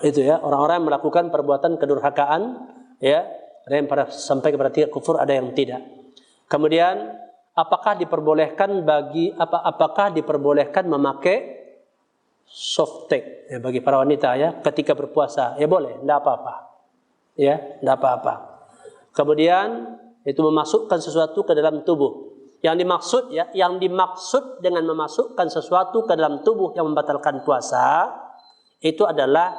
Itu orang-orang yang melakukan perbuatan kedurhakaan, ada yang sampai kepada tingkat kufur, ada yang tidak. Kemudian apakah diperbolehkan memakai softtek bagi para wanita ketika berpuasa? Boleh, tidak apa-apa. Tidak apa-apa. Kemudian itu memasukkan sesuatu ke dalam tubuh. Yang dimaksud dengan memasukkan sesuatu ke dalam tubuh yang membatalkan puasa itu adalah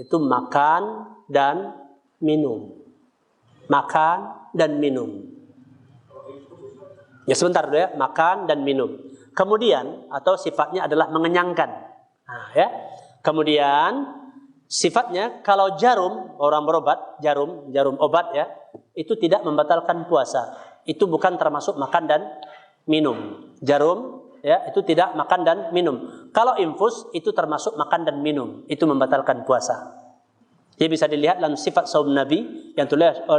makan dan minum. Makan dan minum. Ya sebentar dulu ya, makan dan minum. Kemudian atau sifatnya adalah mengenyangkan. Nah, ya. Kemudian sifatnya kalau jarum, orang berobat, jarum obat ya, itu tidak membatalkan puasa. Itu bukan termasuk makan dan minum. Jarum ya, itu tidak makan dan minum. Kalau infus itu termasuk makan dan minum, itu membatalkan puasa. Jadi bisa dilihat dalam sifat saum Nabi yang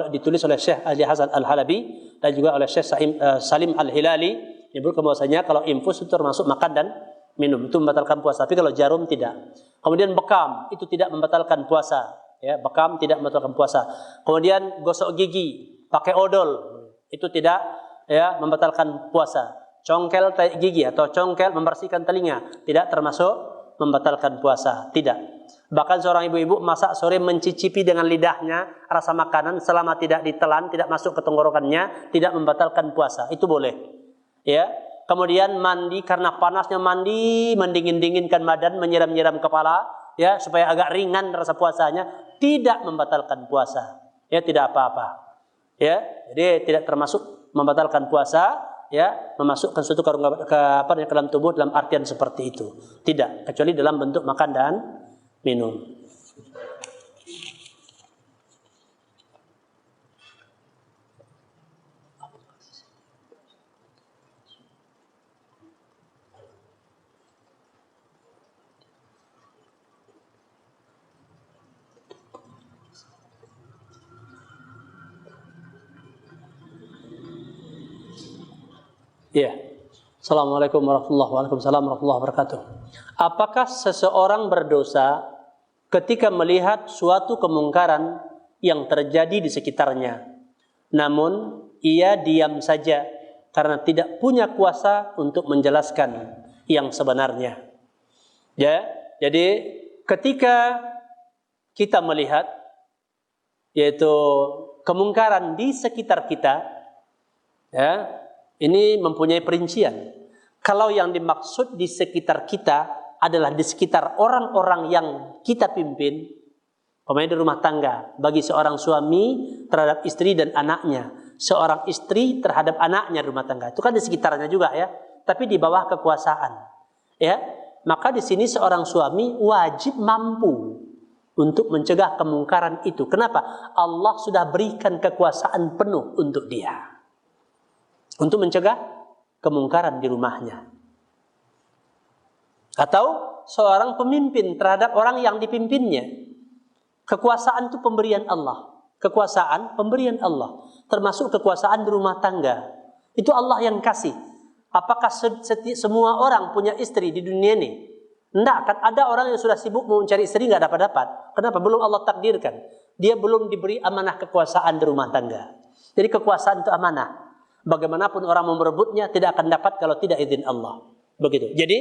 ditulis oleh Syekh Ali Hasan Al-Halabi dan juga oleh Syekh Salim Al-Hilali, menyebutkan bahwasanya kalau infus itu termasuk makan dan minum, itu membatalkan puasa. Tapi kalau jarum tidak. Kemudian bekam itu tidak membatalkan puasa, ya, bekam tidak membatalkan puasa. Kemudian gosok gigi pakai odol itu tidak ya membatalkan puasa. Congkel gigi atau congkel membersihkan telinga tidak termasuk membatalkan puasa, tidak. Bahkan seorang ibu-ibu masak sore mencicipi dengan lidahnya rasa makanan selama tidak ditelan, tidak masuk ke tenggorokannya, tidak membatalkan puasa. Itu boleh. Ya. Kemudian mandi karena panasnya mendingin-dinginkan badan, menyiram-nyiram kepala, ya, supaya agak ringan rasa puasanya, tidak membatalkan puasa. Ya, tidak apa-apa. Ya, jadi tidak termasuk membatalkan puasa, ya, memasukkan sesuatu ke dalam tubuh dalam artian seperti itu. Tidak, kecuali dalam bentuk makan dan minum. Ya. Assalamualaikum warahmatullahi wabarakatuh. Apakah seseorang berdosa ketika melihat suatu kemungkaran yang terjadi di sekitarnya, namun ia diam saja karena tidak punya kuasa untuk menjelaskan yang sebenarnya? Ya, jadi ketika kita melihat yaitu kemungkaran di sekitar kita, ya, ini mempunyai perincian. Kalau yang dimaksud di sekitar kita adalah di sekitar orang-orang yang kita pimpin, umpamanya di rumah tangga, bagi seorang suami terhadap istri dan anaknya, seorang istri terhadap anaknya di rumah tangga, itu kan di sekitarnya juga ya, tapi di bawah kekuasaan. Ya, maka di sini seorang suami wajib mampu untuk mencegah kemungkaran itu. Kenapa? Allah sudah berikan kekuasaan penuh untuk dia untuk mencegah kemungkaran di rumahnya. Atau seorang pemimpin terhadap orang yang dipimpinnya. Kekuasaan itu pemberian Allah. Kekuasaan pemberian Allah. Termasuk kekuasaan di rumah tangga. Itu Allah yang kasih. Apakah semua orang punya istri di dunia ini? Tidak, kan ada orang yang sudah sibuk mau mencari istri nggak dapat-dapat. Kenapa? Belum Allah takdirkan. Dia belum diberi amanah kekuasaan di rumah tangga. Jadi kekuasaan itu amanah. Bagaimanapun orang mau merebutnya tidak akan dapat kalau tidak izin Allah. Begitu. Jadi,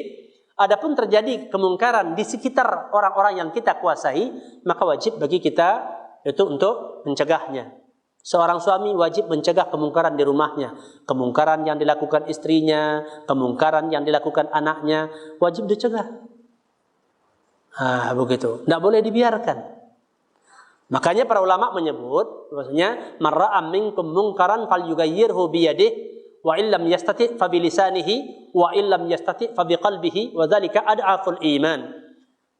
adapun terjadi kemungkaran di sekitar orang-orang yang kita kuasai, maka wajib bagi kita itu untuk mencegahnya. Seorang suami wajib mencegah kemungkaran di rumahnya. Kemungkaran yang dilakukan istrinya, kemungkaran yang dilakukan anaknya, wajib dicegah. Begitu. Tidak boleh dibiarkan. Makanya para ulama menyebut bahwasanya man ra'a minkum munkaran falyughayyirhu bi yadihi wa illam yastati' fa bi lisanihi wa illam yastati' fa bi qalbihi wa dzalika ad'aful iman.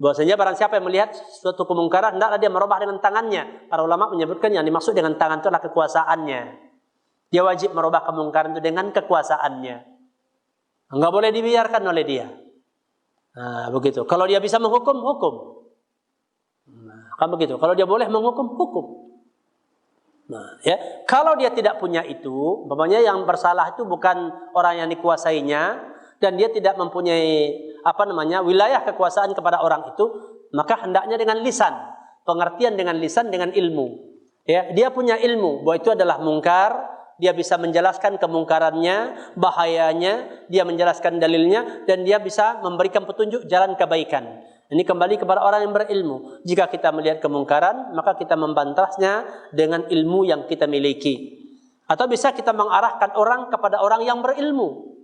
Bahwasanya barang siapa yang melihat suatu kemungkaran hendaklah dia merubah dengan tangannya. Para ulama menyebutkan yang dimaksud dengan tangan itu adalah kekuasaannya. Dia wajib merubah kemungkaran itu dengan kekuasaannya. Enggak boleh dibiarkan oleh dia. Begitu. Kalau dia bisa menghukum, hukum. Kan begitu. Kalau dia boleh menghukum, hukum. Ya, kalau dia tidak punya itu, umpamanya yang bersalah itu bukan orang yang dikuasainya dan dia tidak mempunyai wilayah kekuasaan kepada orang itu, maka hendaknya dengan lisan, pengertian dengan lisan dengan ilmu. Ya, dia punya ilmu bahwa itu adalah mungkar, dia bisa menjelaskan kemungkarannya, bahayanya, dia menjelaskan dalilnya dan dia bisa memberikan petunjuk jalan kebaikan. Ini kembali kepada orang yang berilmu. Jika kita melihat kemungkaran, maka kita membantahnya dengan ilmu yang kita miliki. Atau bisa kita mengarahkan orang kepada orang yang berilmu.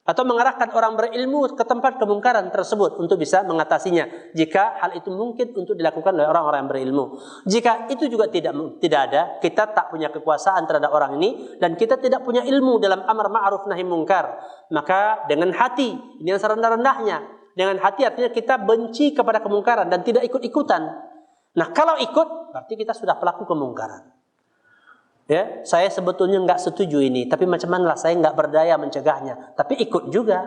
Atau mengarahkan orang berilmu ke tempat kemungkaran tersebut untuk bisa mengatasinya. Jika hal itu mungkin untuk dilakukan oleh orang-orang yang berilmu. Jika itu juga tidak ada, kita tak punya kekuasaan terhadap orang ini, dan kita tidak punya ilmu dalam amar ma'ruf nahi mungkar, maka dengan hati, ini yang serendah-rendahnya, dengan hati artinya kita benci kepada kemungkaran dan tidak ikut-ikutan. Nah, kalau ikut, berarti kita sudah pelaku kemungkaran. Ya, saya sebetulnya nggak setuju ini, tapi macam mana lah, saya nggak berdaya mencegahnya, tapi ikut juga.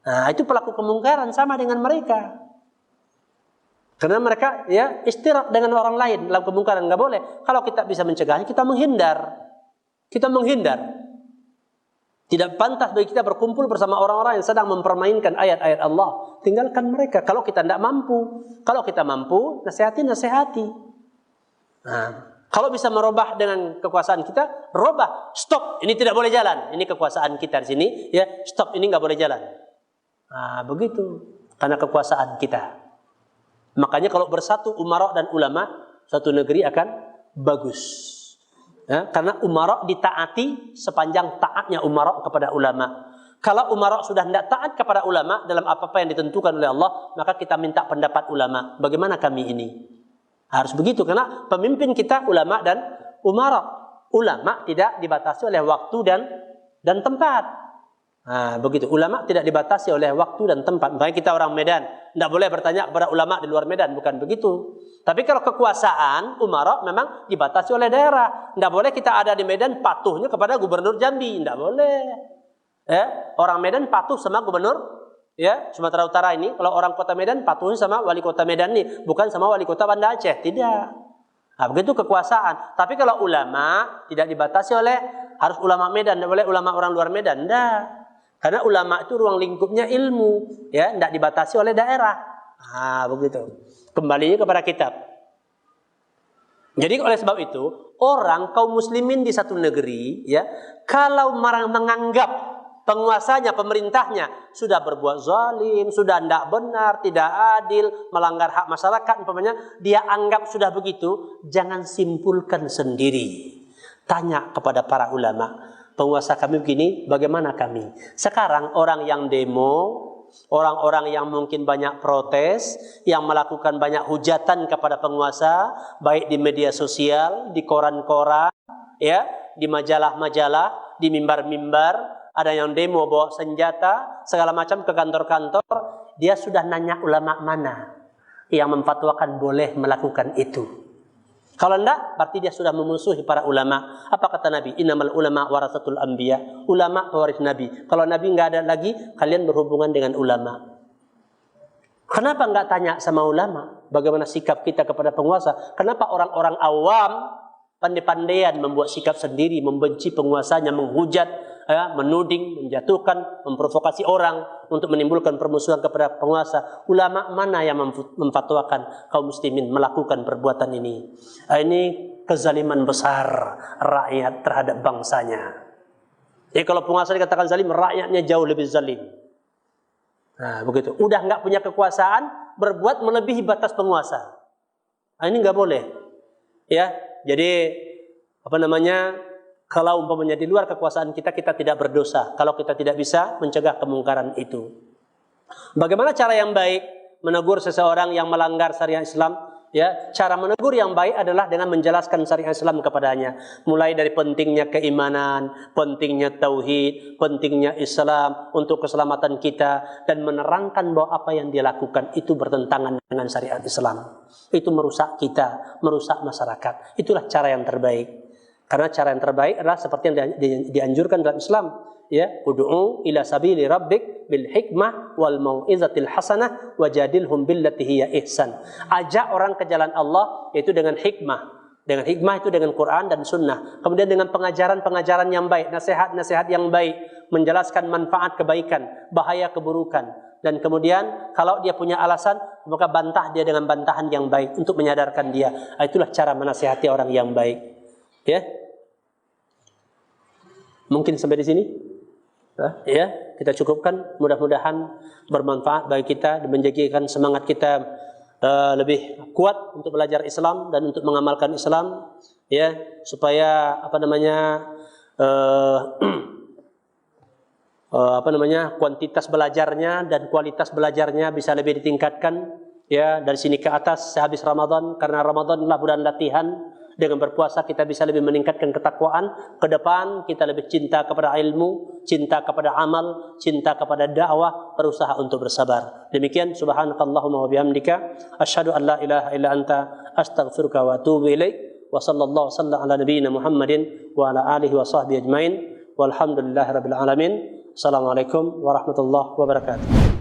Nah, itu pelaku kemungkaran, sama dengan mereka. Karena mereka ya istirahat dengan orang lain dalam kemungkaran, nggak boleh. Kalau kita bisa mencegahnya, kita menghindar. Kita menghindar. Tidak pantas bagi kita berkumpul bersama orang-orang yang sedang mempermainkan ayat-ayat Allah. Tinggalkan mereka. Kalau kita tidak mampu, kalau kita mampu, nasihati. Nah, kalau bisa merubah dengan kekuasaan kita, robah, stop, ini tidak boleh jalan. Ini kekuasaan kita di sini, ya, stop, ini nggak boleh jalan. Nah, begitu, karena kekuasaan kita. Makanya kalau bersatu umara dan ulama, satu negeri akan bagus. Ya, karena umara ditaati sepanjang taatnya umara kepada ulama. Kalau umara sudah tidak taat kepada ulama dalam apa-apa yang ditentukan oleh Allah, maka kita minta pendapat ulama. Bagaimana kami ini? Harus begitu, karena pemimpin kita ulama dan umara. Ulama tidak dibatasi oleh waktu dan tempat. Nah, begitu. Ulama tidak dibatasi oleh waktu dan tempat. Makanya kita orang Medan tidak boleh bertanya kepada ulama di luar Medan, bukan begitu. Tapi kalau kekuasaan umara memang dibatasi oleh daerah. Tidak boleh kita ada di Medan patuhnya kepada gubernur Jambi, tidak boleh. Orang Medan patuh sama gubernur ya Sumatera Utara ini. Kalau orang kota Medan patuhnya sama wali kota Medan nih, bukan sama wali kota Banda Aceh, tidak. Nah, begitu kekuasaan. Tapi kalau ulama tidak dibatasi oleh harus ulama Medan, tidak boleh ulama orang luar Medan, tidak. Karena ulama itu ruang lingkupnya ilmu, ya, tidak dibatasi oleh daerah. Nah, begitu. Kembalinya kepada kitab. Jadi oleh sebab itu, orang kaum muslimin di satu negeri, ya, kalau menganggap penguasanya, pemerintahnya sudah berbuat zalim, sudah tidak benar, tidak adil, melanggar hak masyarakat, umpamanya, dia anggap sudah begitu, jangan simpulkan sendiri. Tanya kepada para ulama, penguasa kami begini, bagaimana kami? Sekarang orang yang demo, orang-orang yang mungkin banyak protes, yang melakukan banyak hujatan kepada penguasa, baik di media sosial, di koran-koran, ya, di majalah-majalah, di mimbar-mimbar, ada yang demo bawa senjata, segala macam ke kantor-kantor. Dia sudah nanya ulama mana yang memfatwakan boleh melakukan itu. Kalau enggak, berarti dia sudah memusuhi para ulama. Apa kata Nabi? Innamal ulama warasatul anbiya. Ulama pewaris Nabi. Kalau Nabi enggak ada lagi, kalian berhubungan dengan ulama. Kenapa enggak tanya sama ulama? Bagaimana sikap kita kepada penguasa? Kenapa orang-orang awam pandai-pandaian membuat sikap sendiri, membenci penguasanya, menghujat, ya, menuding, menjatuhkan, memprovokasi orang untuk menimbulkan permusuhan kepada penguasa? Ulama mana yang memfatwakan kaum muslimin melakukan perbuatan ini? Ini kezaliman besar rakyat terhadap bangsanya. Jadi kalau penguasa dikatakan zalim, rakyatnya jauh lebih zalim. Nah, begitu. Udah nggak punya kekuasaan, berbuat melebihi batas penguasa. Nah, ini nggak boleh. Ya, jadi apa namanya? Kalau umpamanya di luar kekuasaan kita, kita tidak berdosa. Kalau kita tidak bisa mencegah kemungkaran itu. Bagaimana cara yang baik menegur seseorang yang melanggar syariat Islam? Ya, cara menegur yang baik adalah dengan menjelaskan syariat Islam kepadanya. Mulai dari pentingnya keimanan, pentingnya tauhid, pentingnya Islam untuk keselamatan kita, dan menerangkan bahwa apa yang dia lakukan itu bertentangan dengan syariat Islam. Itu merusak kita, merusak masyarakat. Itulah cara yang terbaik. Karena cara yang terbaik adalah seperti yang dianjurkan dalam Islam, ya, ud'u ila sabili rabbik bil hikmah wal mau'izatil hasanah wajadilhum billati hiya ihsan. Ajak orang ke jalan Allah yaitu dengan hikmah. Dengan hikmah itu dengan Quran dan sunnah. Kemudian dengan pengajaran-pengajaran yang baik, nasihat-nasihat yang baik, menjelaskan manfaat kebaikan, bahaya keburukan. Dan kemudian kalau dia punya alasan, maka bantah dia dengan bantahan yang baik untuk menyadarkan dia. Itulah cara menasihati orang yang baik. Ya. Mungkin sampai di sini. Ya, kita cukupkan. Mudah-mudahan bermanfaat bagi kita dan menjadikan semangat kita lebih kuat untuk belajar Islam dan untuk mengamalkan Islam, ya, supaya kuantitas belajarnya dan kualitas belajarnya bisa lebih ditingkatkan, ya, dari sini ke atas sehabis Ramadan, karena Ramadan adalah bulan latihan. Dengan berpuasa kita bisa lebih meningkatkan ketakwaan. Ke depan kita lebih cinta kepada ilmu, cinta kepada amal, cinta kepada dakwah, berusaha untuk bersabar. Demikian, subhanakallahumma wa bihamdika asyhadu an la ilaha illa anta astaghfiruka wa atubu ilaik. Wa sallallahu sallam ala nabiyyina Muhammadin wa ala alihi wa sahbihi ajmain. Walhamdulillahirabbil alamin. Assalamualaikum warahmatullahi wabarakatuh.